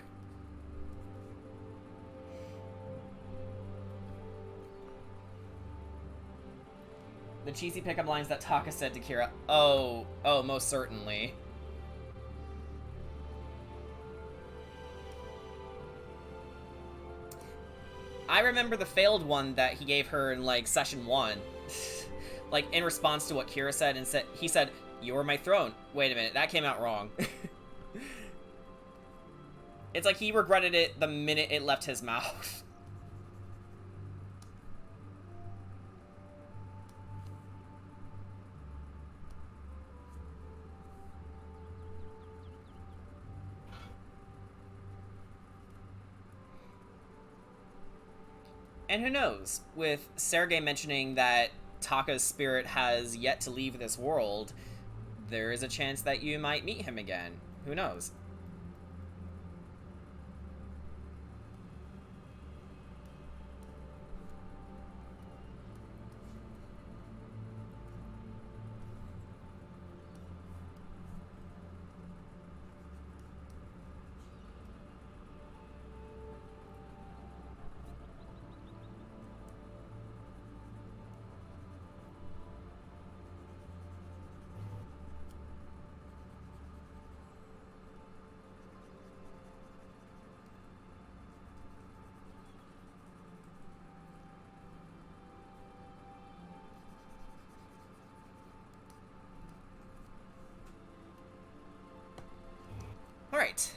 The cheesy pickup lines that Taka said to Kira. Oh, most certainly. I remember the failed one that he gave her in, like, session 1. Like, in response to what Kira said, and he said, "You are my throne." Wait a minute, that came out wrong. It's like he regretted it the minute it left his mouth. And who knows, with Sergei mentioning that Taka's spirit has yet to leave this world, there is a chance that you might meet him again. Who knows? Alright.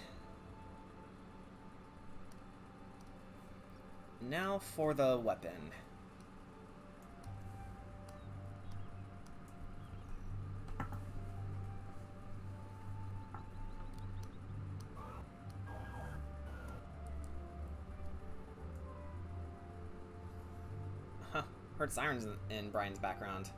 Now for the weapon. Huh. Heard sirens in Brian's background.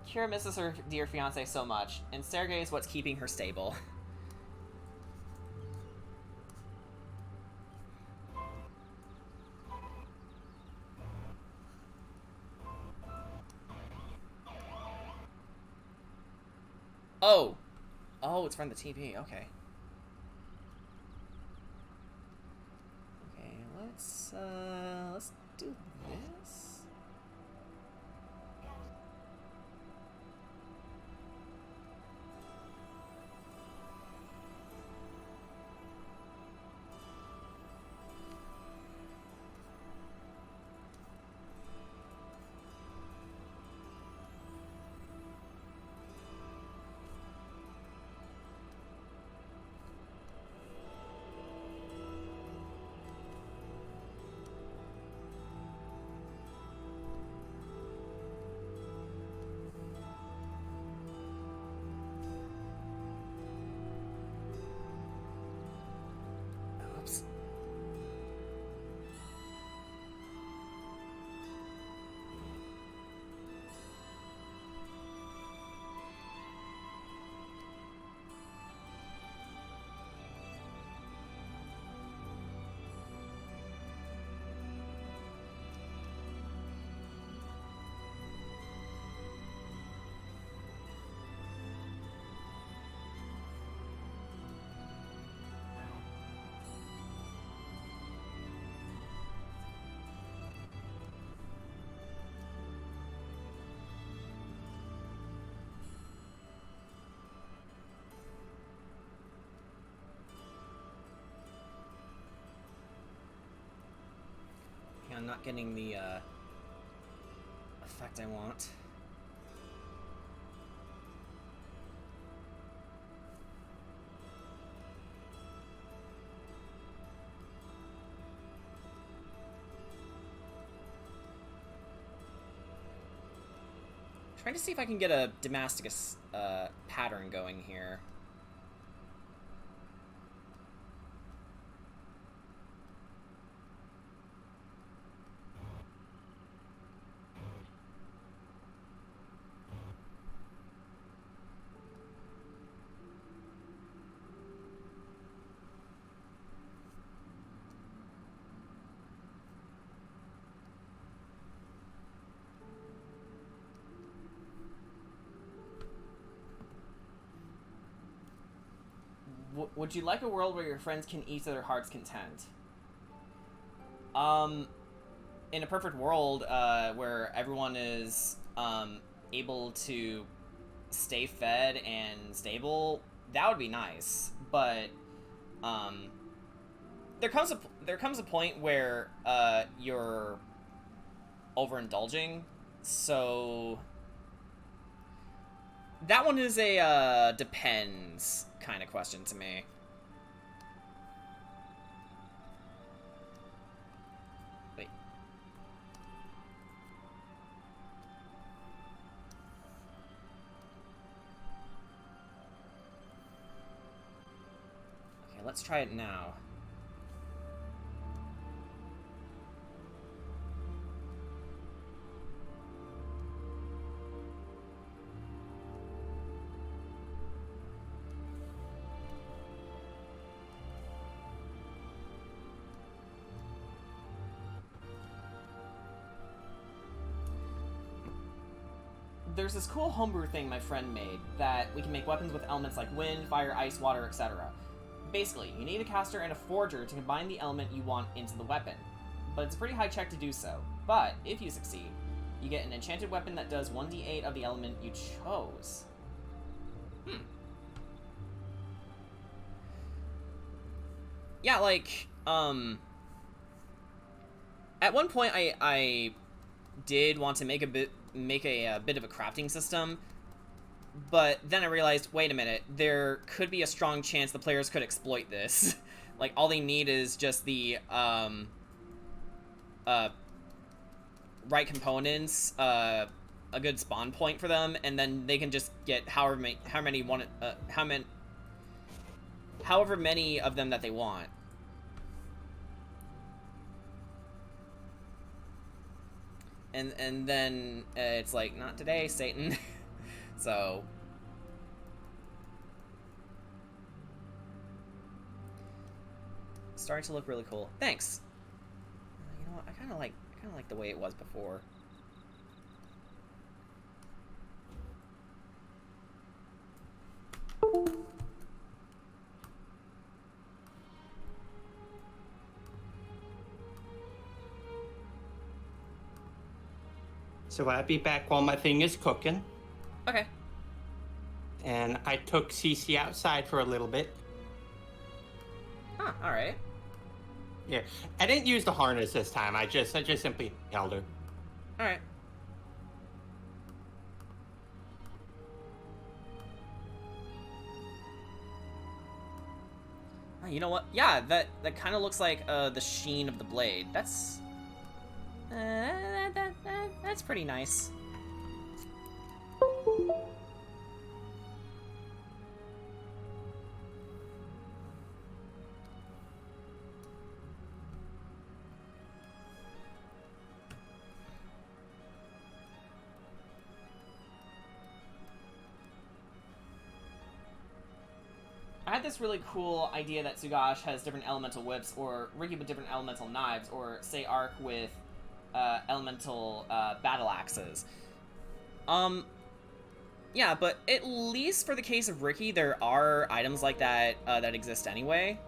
Kira misses her dear fiance so much, and Sergei is what's keeping her stable. Oh! Oh, it's from the TV, okay. Okay, let's do this. Oops. I'm not getting the effect I want. Trying to see if I can get a Damascus pattern going here. Would you like a world where your friends can eat to their heart's content? In a perfect world, where everyone is, able to stay fed and stable, that would be nice. But, there comes a point where, you're overindulging, so... That one is a, depends kind of question to me. Wait. Okay, let's try it now. there's this cool homebrew thing my friend made that we can make weapons with elements like wind, fire, ice, water, etc. Basically, you need a caster and a forger to combine the element you want into the weapon. But it's a pretty high check to do so. But if you succeed, you get an enchanted weapon that does 1d8 of the element you chose. Yeah, like, at one point I did want to make a bit of a crafting system, but then I realized, wait a minute, there could be a strong chance the players could exploit this. Like, all they need is just the right components, a good spawn point for them, and then they can just get however many of them that they want. And then it's like, not today, Satan. So starting to look really cool. Thanks. You know what? I kind of like the way it was before. So I'll be back while my thing is cooking. Okay. And I took Cece outside for a little bit. Huh, alright. Yeah. I didn't use the harness this time. I just simply held her. Alright. Oh, you know what? Yeah, that kind of looks like the sheen of the blade. That's that's pretty nice. I had this really cool idea that Sugash has different elemental whips, or Ricky with different elemental knives, or say Ark with elemental battle axes. Yeah, but at least for the case of Ricky, there are items like that that exist anyway.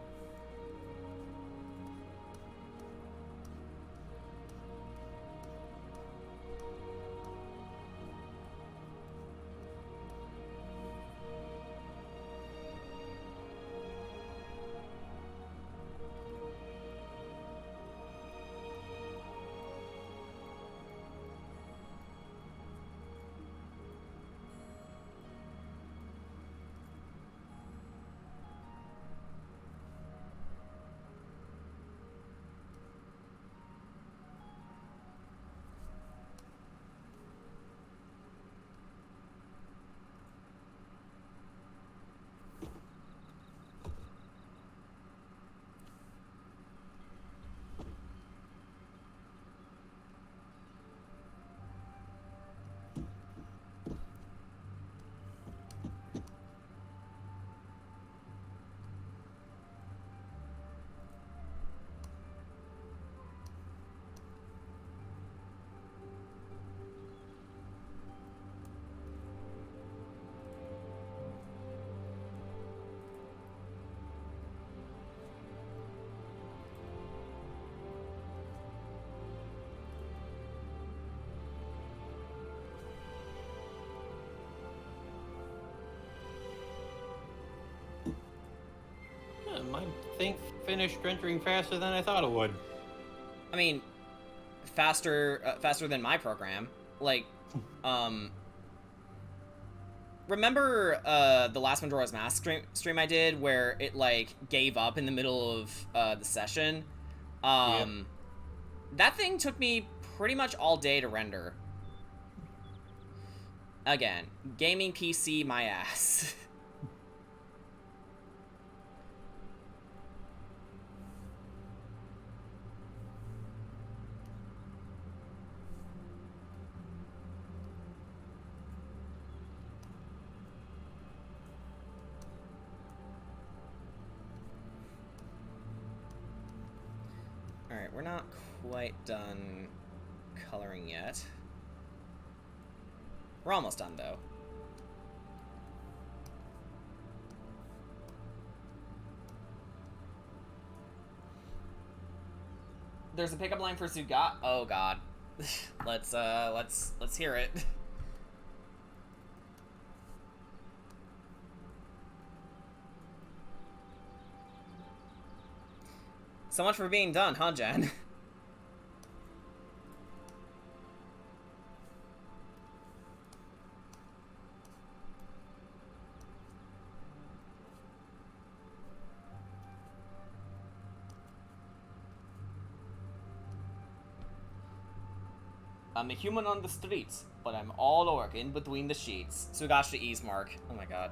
My thing finished rendering faster than I thought it would. I mean, faster than my program. Like, remember the last Majora's Mask stream I did where it like gave up in the middle of the session? Yep. That thing took me pretty much all day to render. Again, gaming PC my ass. Alright, we're not quite done coloring yet. We're almost done, though. There's a pickup line for Suga. Oh god. let's hear it. So much for being done, huh, Jen? I'm a human on the streets, but I'm all orc in between the sheets. Sugash to ease mark. Oh my god.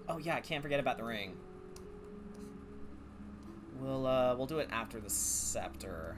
Oh yeah, I can't forget about the ring. We'll do it after the scepter.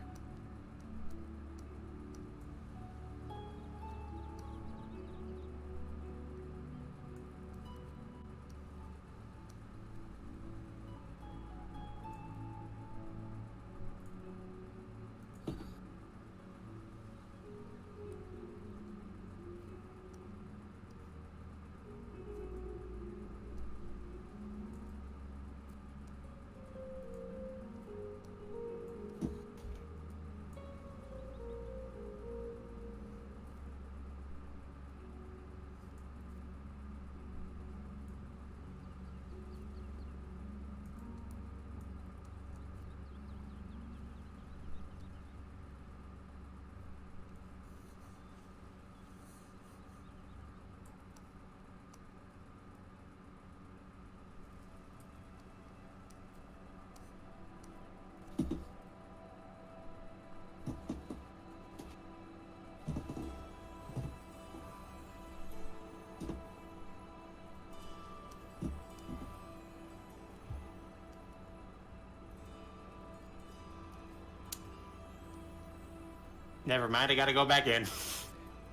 Never mind, I gotta go back in.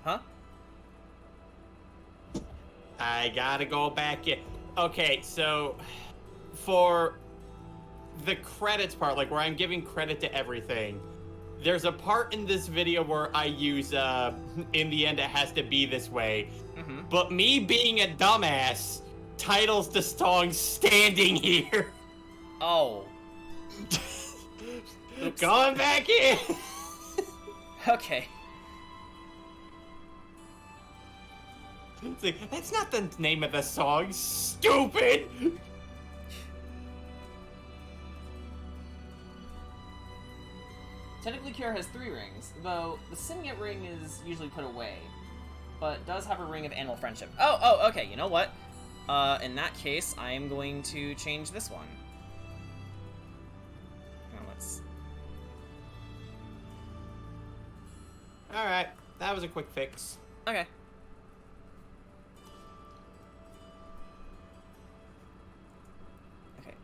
Huh? I gotta go back in. Okay, so for the credits part, like where I'm giving credit to everything, there's a part in this video where I use, in the end it has to be this way. Mm-hmm. But me being a dumbass titles the song Standing Here. Oh. Oops. Going back in. Okay. It's like, that's not the name of the song, stupid! Technically, Cure has 3 rings, though the Signet ring is usually put away. but does have a ring of animal friendship. Oh, okay, you know what? In that case, I am going to change this one. Let's... Alright, that was a quick fix. Okay. Okay,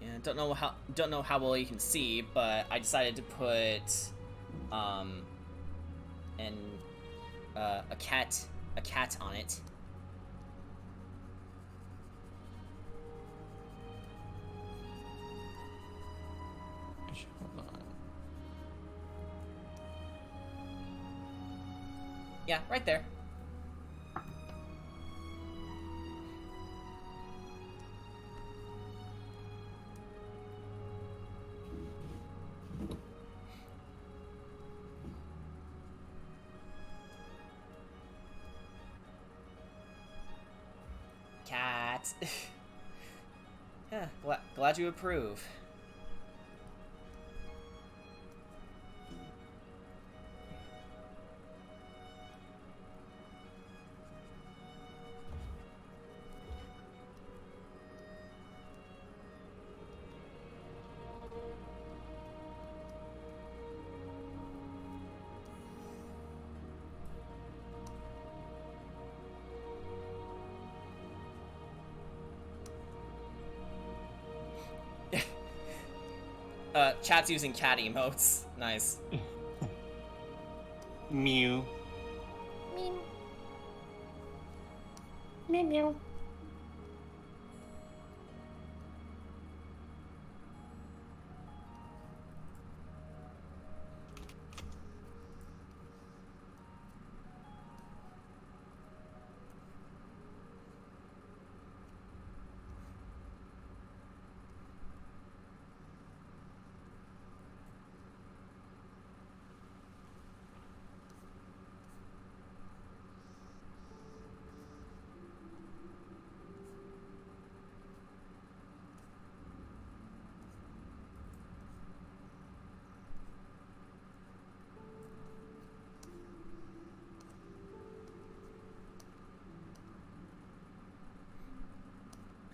yeah, don't know how well you can see, but I decided to put an a cat on it. Hold on. Yeah, right there. Cat. Yeah, glad you approve. Chat's using cat emotes. Nice. Mew. Meow. Meow meow.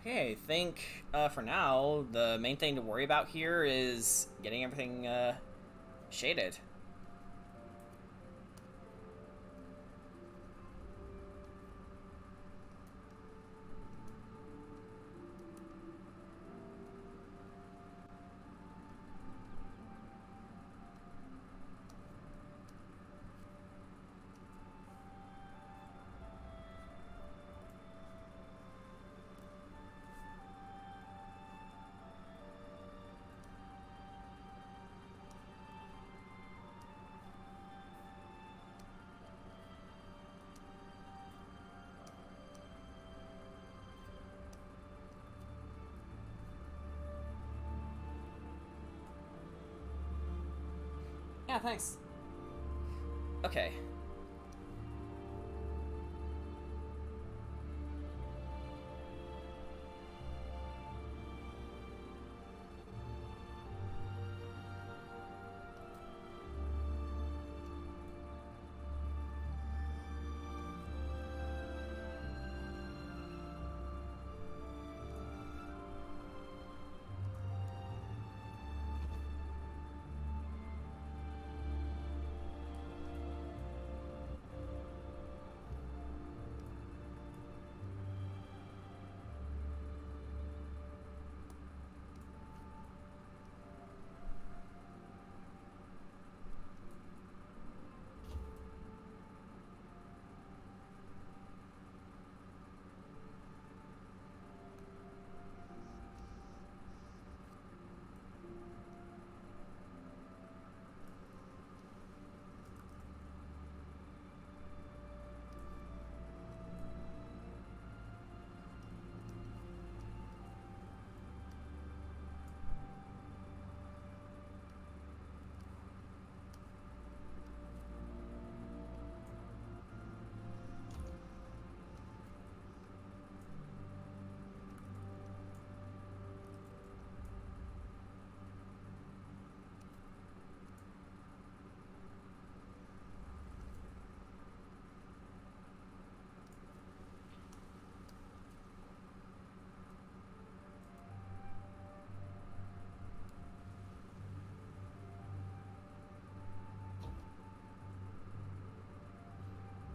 Okay, I think for now the main thing to worry about here is getting everything shaded. Yeah, thanks. Okay.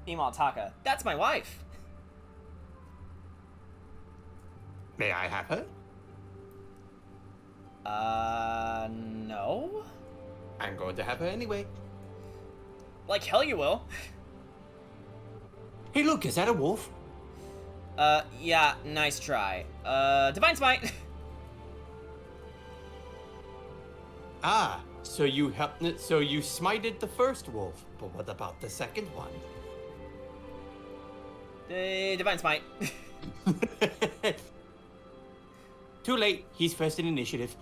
Imaltaka. That's my wife. May I have her? No? I'm going to have her anyway. Like hell you will. Hey, look, is that a wolf? Yeah, nice try. Divine Smite. Ah, so you helped. So you smited the first wolf, but what about the second one? Divine Smite. Too late. He's first in initiative.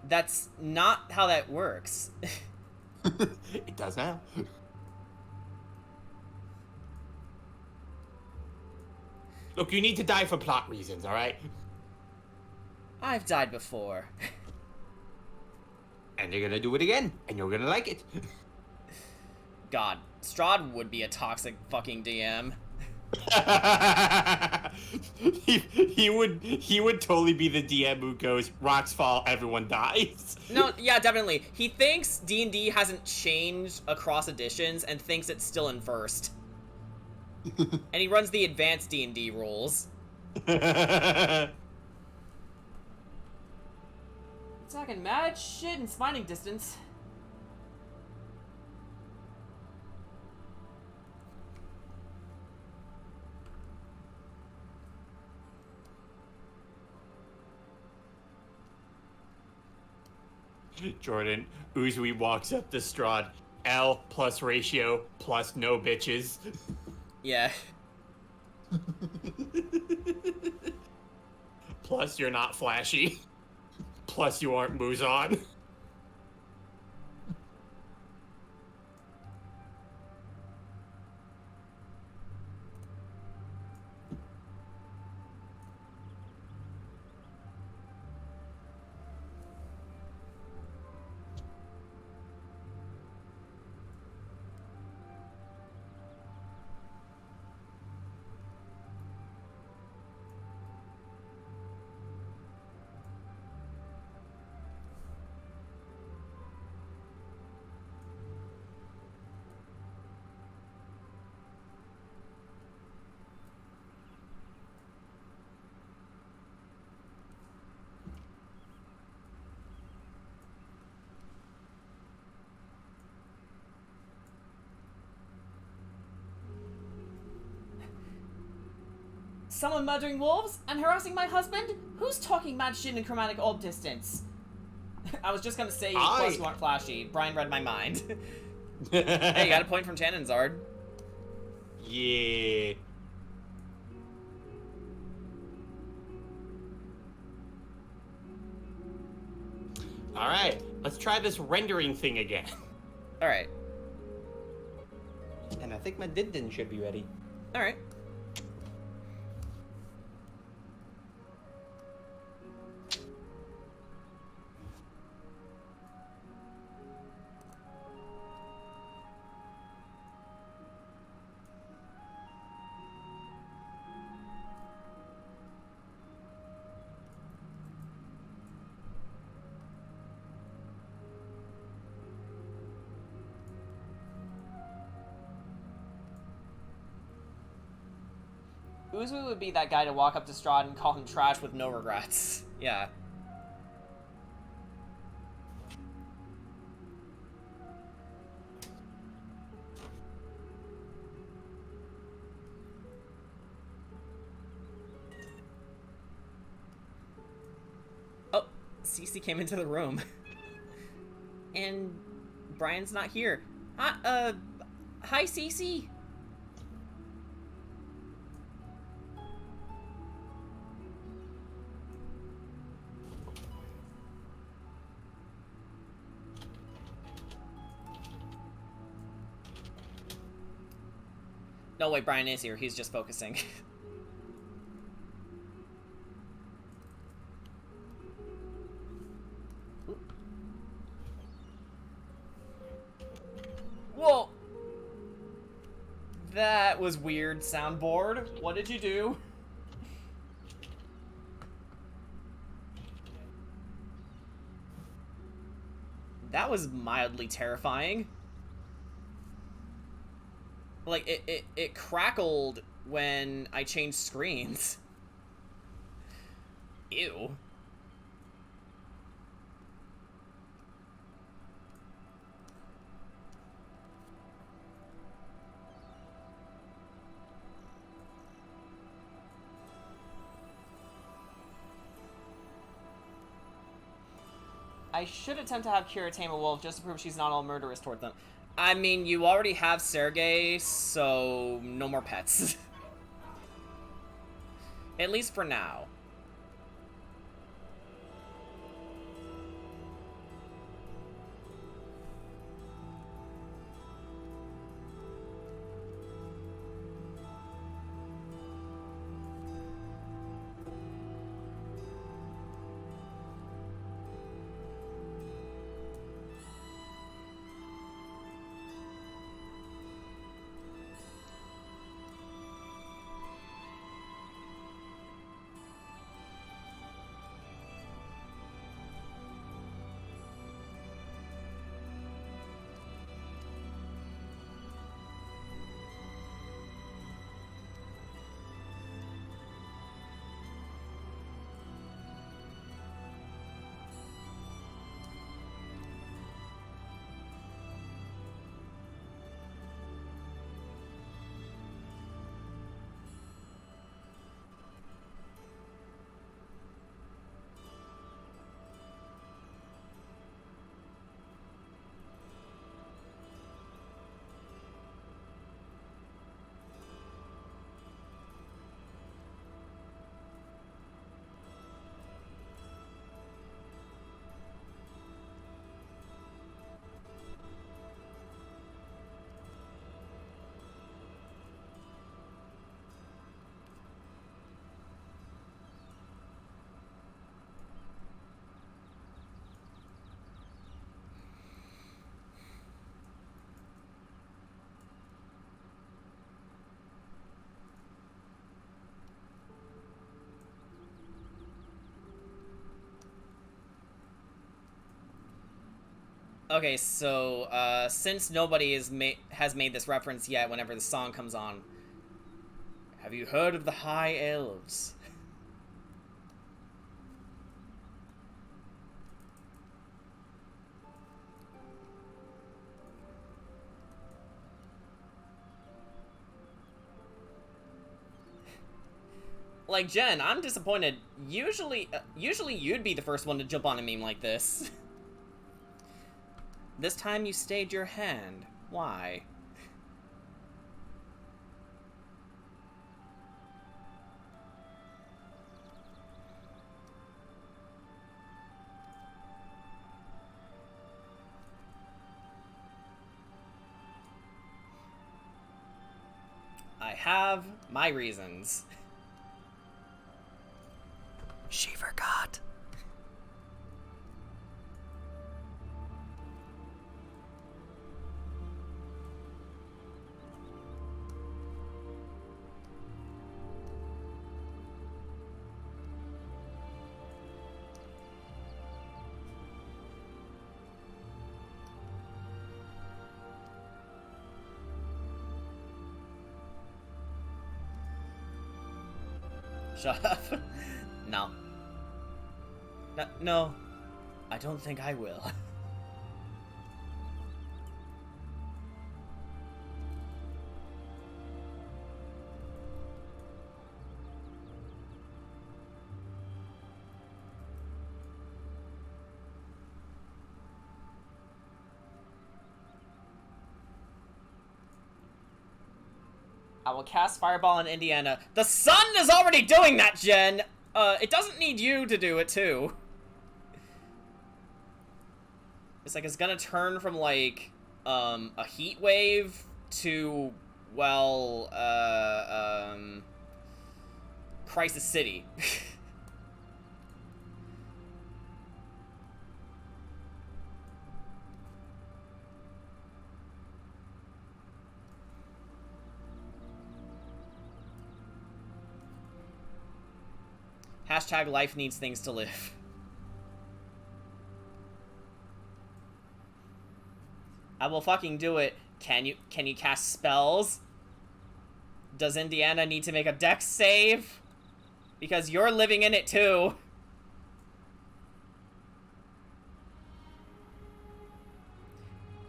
That's not how that works. It does now. Look, you need to die for plot reasons, all right? I've died before. And you're gonna do it again, and you're gonna like it. God, Strahd would be a toxic fucking DM. he would totally be the DM who goes, rocks fall, everyone dies. No, yeah, definitely. He thinks D&D hasn't changed across editions and thinks it's still in first. And he runs the advanced D&D rules. Talking mad shit in smiting distance. Jordan, Uzui walks up to Strahd. L plus ratio plus no bitches. Yeah. Plus you're not flashy. Plus you aren't Muzan. Someone murdering wolves and harassing my husband? Who's talking mad shit in chromatic orb distance? I was just gonna say, plus you aren't flashy. Brian read my mind. Hey, you got a point from Tannen, Zard. Yeah. Alright, let's try this rendering thing again. Alright. And I think my Dindin should be ready. Alright. Uzui would be that guy to walk up to Strahd and call him trash with no regrets. Yeah. Oh, Cece came into the room. And Brian's not here. Hi, Cece. No, wait, Brian is here. He's just focusing. Whoa! That was weird, soundboard. What did you do? That was mildly terrifying. Like, it crackled when I changed screens. Ew. I should attempt to have Kira tame a wolf just to prove she's not all murderous toward them. I mean, you already have Sergei, so no more pets. At least for now. Okay, so, since nobody has made this reference yet whenever the song comes on, have you heard of the High Elves? Like, Jen, I'm disappointed. Usually you'd be the first one to jump on a meme like this. This time you stayed your hand. Why? I have my reasons. She forgot. Shut up. No. No. I don't think I will. I will cast Fireball in Indiana. The sun is already doing that, Jen! It doesn't need you to do it, too. It's like, it's gonna turn from, like, a heat wave to, well, Crisis City. Hashtag life needs things to live. I will fucking do it. Can you cast spells? Does Indiana need to make a dex save? Because you're living in it too.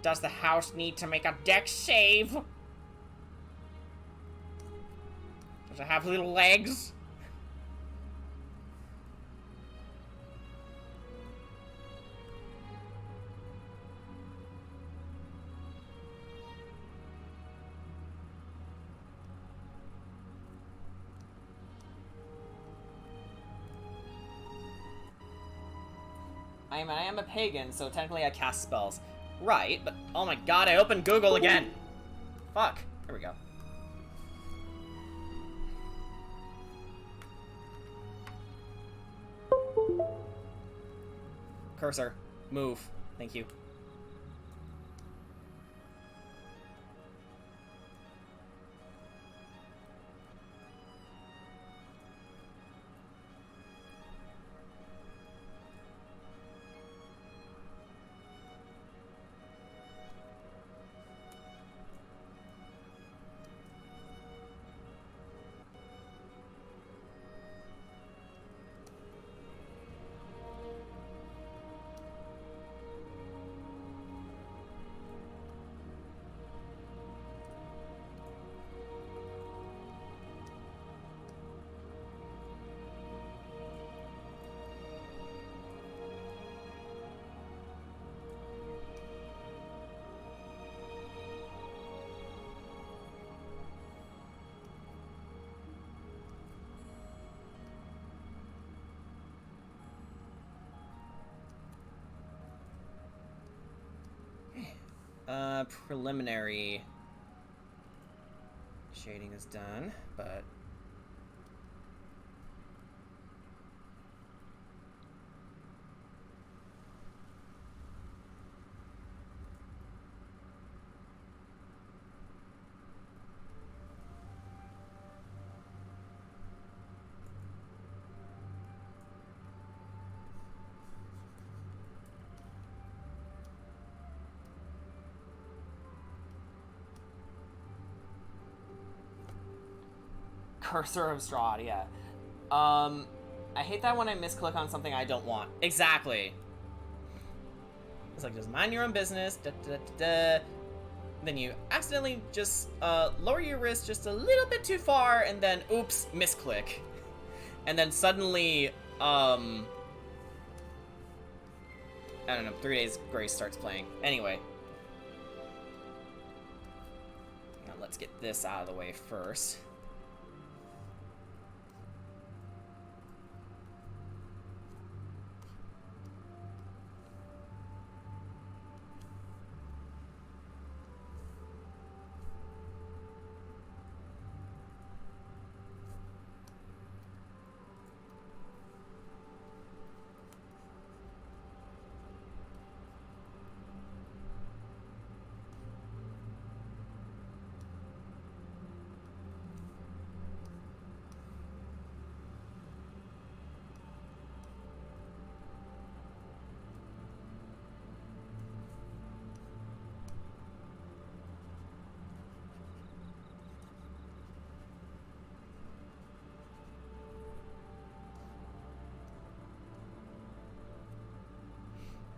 Does the house need to make a dex save? Does it have little legs? I am a pagan, so technically I cast spells. Right, but oh my god, I opened Google again! Fuck. There we go. Cursor, move. Thank you. Preliminary shading is done, but Cursor of Strahd, yeah. I hate that when I misclick on something I don't want. Exactly. It's like, just mind your own business, da, da, da, da. Then you accidentally just lower your wrist just a little bit too far, and then, oops, misclick. And then suddenly, I don't know, 3 Days Grace starts playing. Anyway. Now let's get this out of the way first.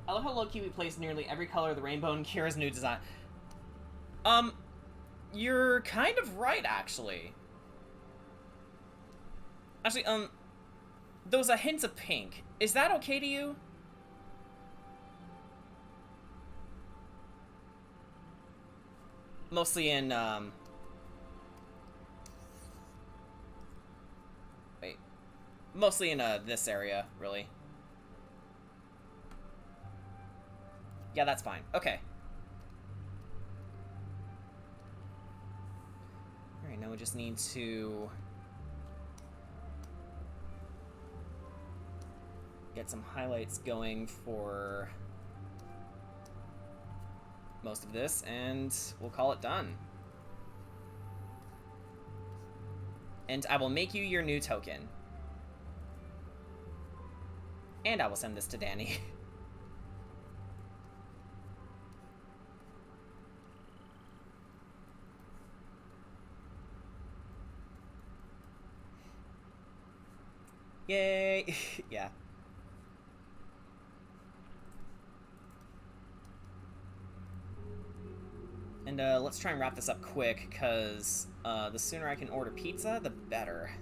I love how low-key we place nearly every color of the rainbow in Kira's new design. You're kind of right, actually. Actually, those hints of pink. Is that okay to you? Mostly in, wait. Mostly in, this area, really. Yeah, that's fine. Okay. Alright, now we just need to get some highlights going for most of this, and we'll call it done. And I will make you your new token. And I will send this to Danny. Yay! Yeah. And let's try and wrap this up quick, because the sooner I can order pizza, the better.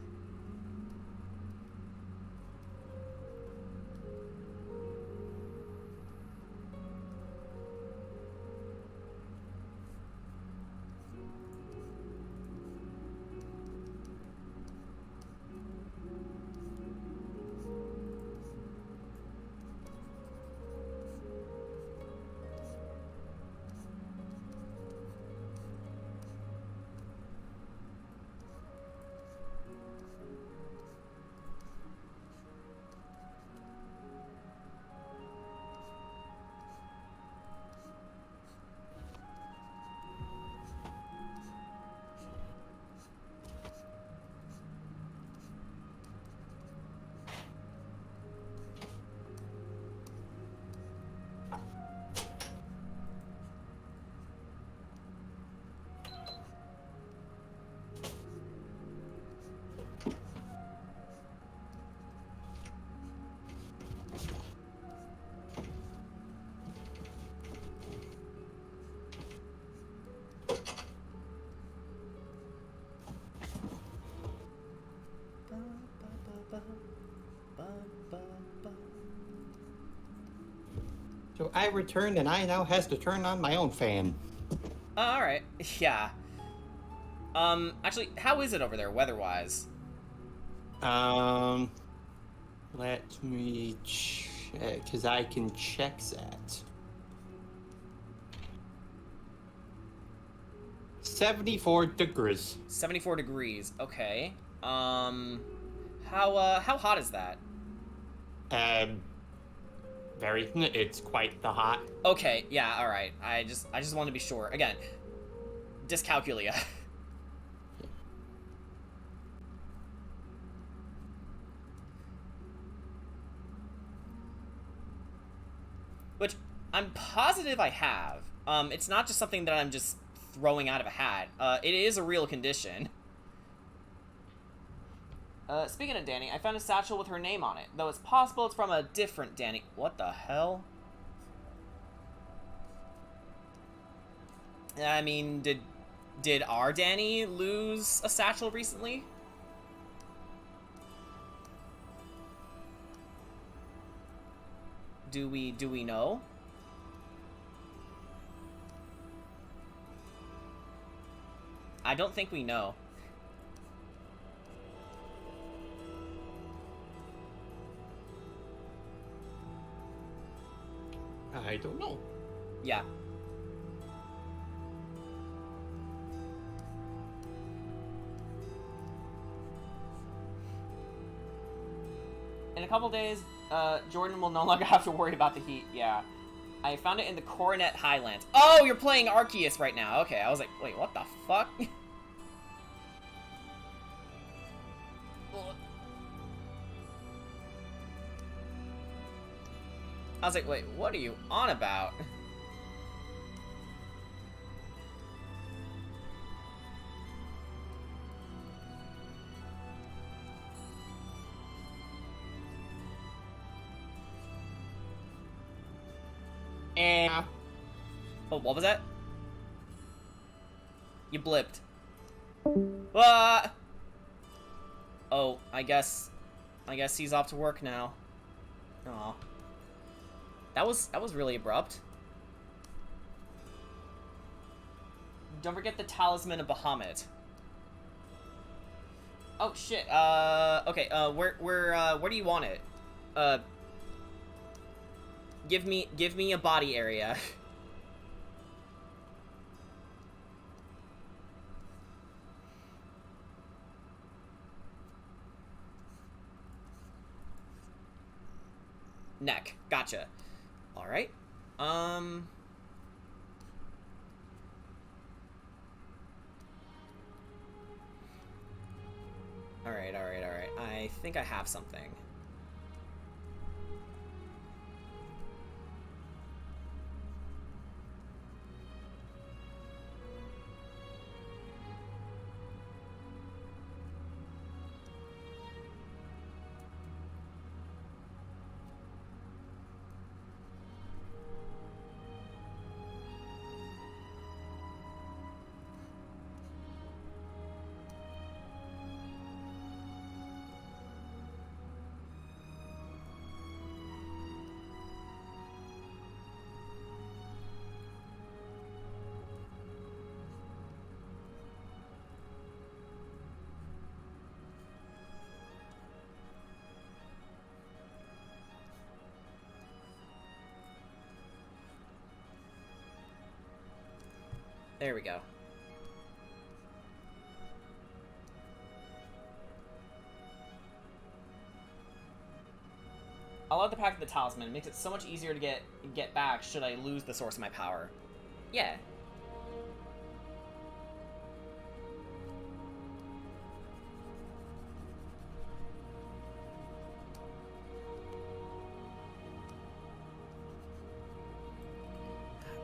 So I returned, and I now has to turn on my own fan. Alright. Yeah. Actually, how is it over there, weather-wise? Let me check, because I can check that. 74 degrees. 74 degrees. Okay. How hot is that? Very. It's quite the hot. Okay, yeah, alright. I just want to be sure. Again, dyscalculia. Which I'm positive I have. It's not just something that I'm just throwing out of a hat. It is a real condition. Speaking of Danny, I found a satchel with her name on it, though it's possible it's from a different Danny. What the hell? I mean, did our Danny lose a satchel recently? Do we know? I don't think we know. I don't know. Yeah. In a couple days, Jordan will no longer have to worry about the heat. Yeah. I found it in the Coronet Highlands. Oh, you're playing Arceus right now. Okay, I was like, wait, what the fuck? I was like, wait, what are you on about? Oh, what was that? You blipped. Ah! Oh, I guess he's off to work now. Aw. That was really abrupt. Don't forget the Talisman of Bahamut. Oh shit. Okay. Where do you want it? Give me a body area. Neck. Gotcha. All right. All right. I think I have something. There we go. I love the fact that the talisman makes it so much easier to get back should I lose the source of my power. Yeah.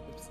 Oops.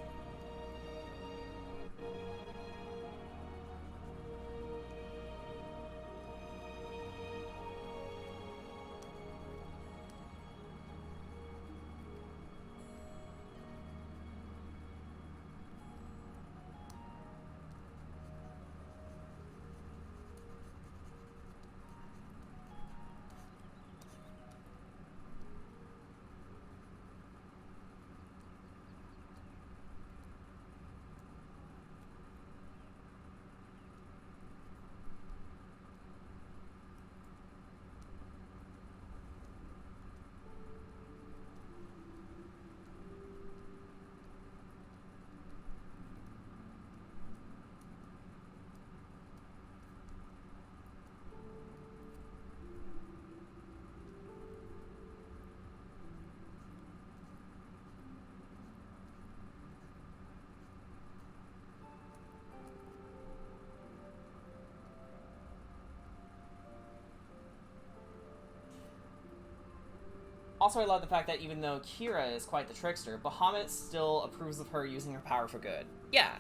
Also, I love the fact that even though Kira is quite the trickster, Bahamut still approves of her using her power for good. Yeah,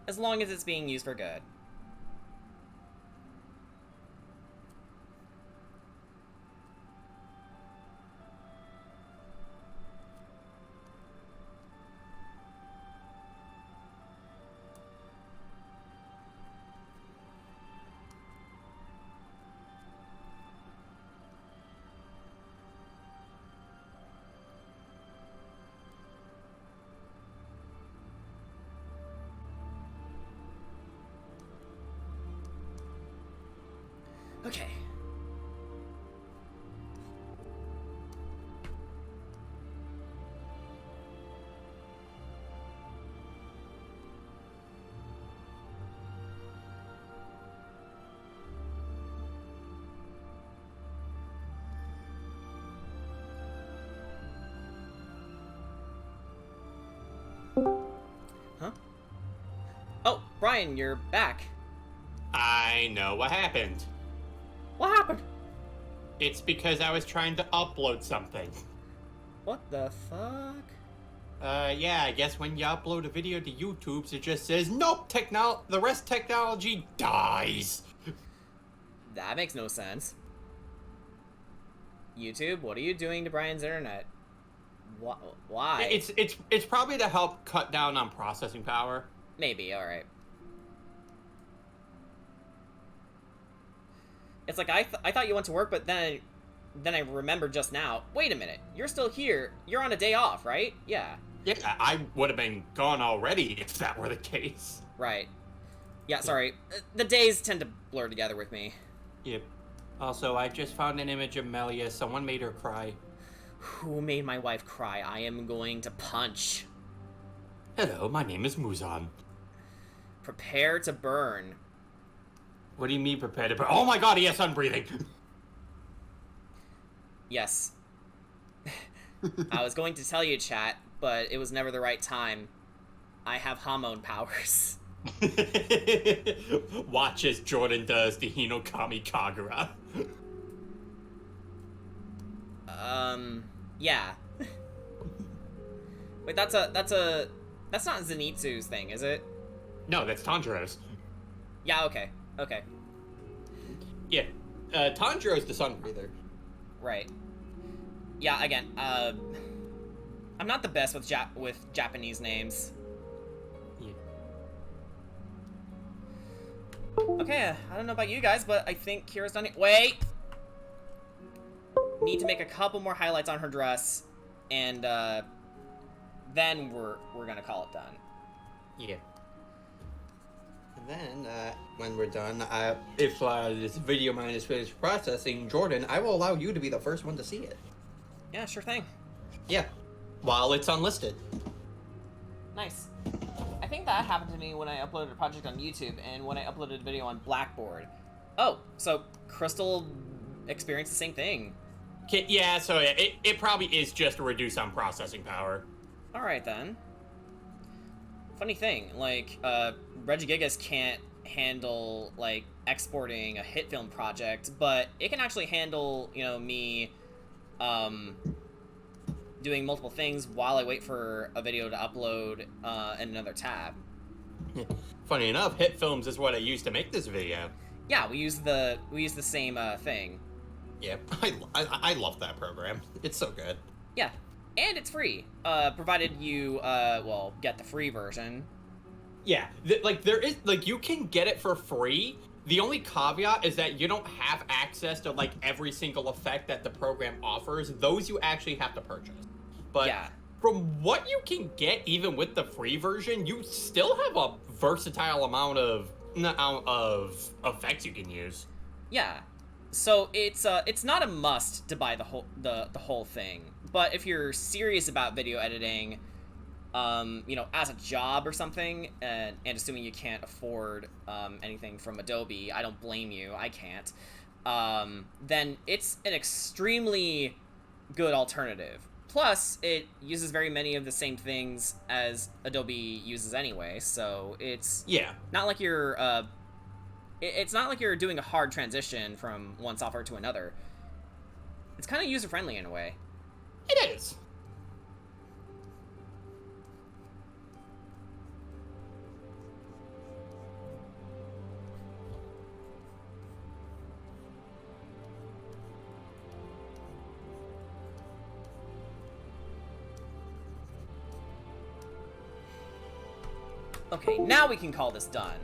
as long as it's being used for good. Okay. Huh? Oh, Brian, you're back. I know what happened. What happened? It's because I was trying to upload something. What the fuck? Yeah, I guess when you upload a video to YouTube, it just says, nope, the rest technology dies. That makes no sense. YouTube, what are you doing to Brian's internet? Why? It's probably to help cut down on processing power. Maybe, alright. It's like, I thought you went to work, but then I remembered just now. Wait a minute, you're still here. You're on a day off, right? Yeah. Yeah, I would have been gone already if that were the case. Right. Yeah, sorry. The days tend to blur together with me. Yep. Also, I just found an image of Melia. Someone made her cry. Who made my wife cry? I am going to punch. Hello, my name is Muzan. Prepare to burn. What do you mean prepare to burn? Oh my god, yes, I'm breathing. Yes. I was going to tell you, chat, but it was never the right time. I have hormone powers. Watch as Jordan does the Hinokami Kagura. Yeah. Wait, that's not Zenitsu's thing, is it? No, that's Tanjiro's. Yeah, okay. Okay. Yeah, Tanjiro's the sun breather. Right. Yeah, again, I'm not the best with Japanese names. Yeah. Okay, I don't know about you guys, but I think Kira's done it. Wait! Need to make a couple more highlights on her dress, and, then we're gonna call it done. Yeah. And then, when we're done, if this video mine is finished processing, Jordan, I will allow you to be the first one to see it. Yeah, sure thing. Yeah. While it's unlisted. Nice. I I think that happened to me when I uploaded a project on YouTube and when I uploaded a video on Blackboard. Oh, so Crystal experienced the same thing. Yeah, so it probably is just a reduce on processing power. Alright then. Funny thing, like, Regigigas can't handle, like, exporting a hit film project, but it can actually handle, you know, me, doing multiple things while I wait for a video to upload, in another tab. Funny enough, hit films is what I used to make this video. Yeah, we use the same, thing. Yeah, I love that program. It's so good. Yeah, and it's free, provided you, well, get the free version. Yeah, there is, like, you can get it for free. The only caveat is that you don't have access to, like, every single effect that the program offers. Those you actually have to purchase. But Yeah. from what you can get, even with the free version, you still have a versatile amount of effects you can use. Yeah. So it's not a must to buy the whole thing, but if you're serious about video editing, you know, as a job or something, and assuming you can't afford anything from Adobe, I don't blame you, I can't. Then it's an extremely good alternative. Plus, it uses very many of the same things as Adobe uses anyway, so it's not like you're it's not like you're doing a hard transition from one software to another. It's kind of user-friendly in a way. It is. Okay, now we can call this done.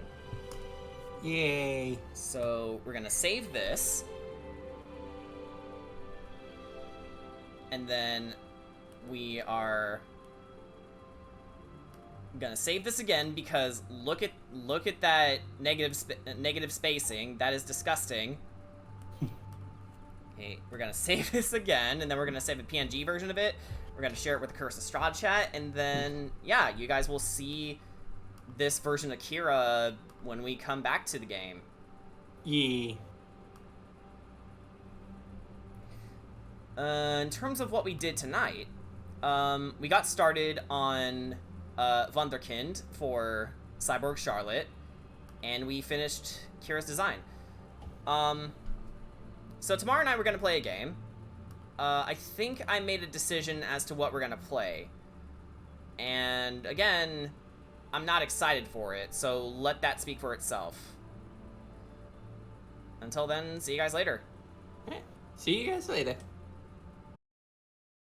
Yay. So we're gonna save this. And then we are gonna save this again because look at that negative spacing. That is disgusting. Okay, we're gonna save this again, and then we're gonna save a PNG version of it. We're gonna share it with the Curse of Strahd chat, and then yeah, you guys will see this version of Kira when we come back to the game. Yee. In terms of what we did tonight, we got started on Wunderkind for Cyborg Charlotte, and we finished Kira's design. So tomorrow night we're going to play a game. I think I made a decision as to what we're going to play. And again, I'm not excited for it, so let that speak for itself. Until then, see you guys later. See you guys later.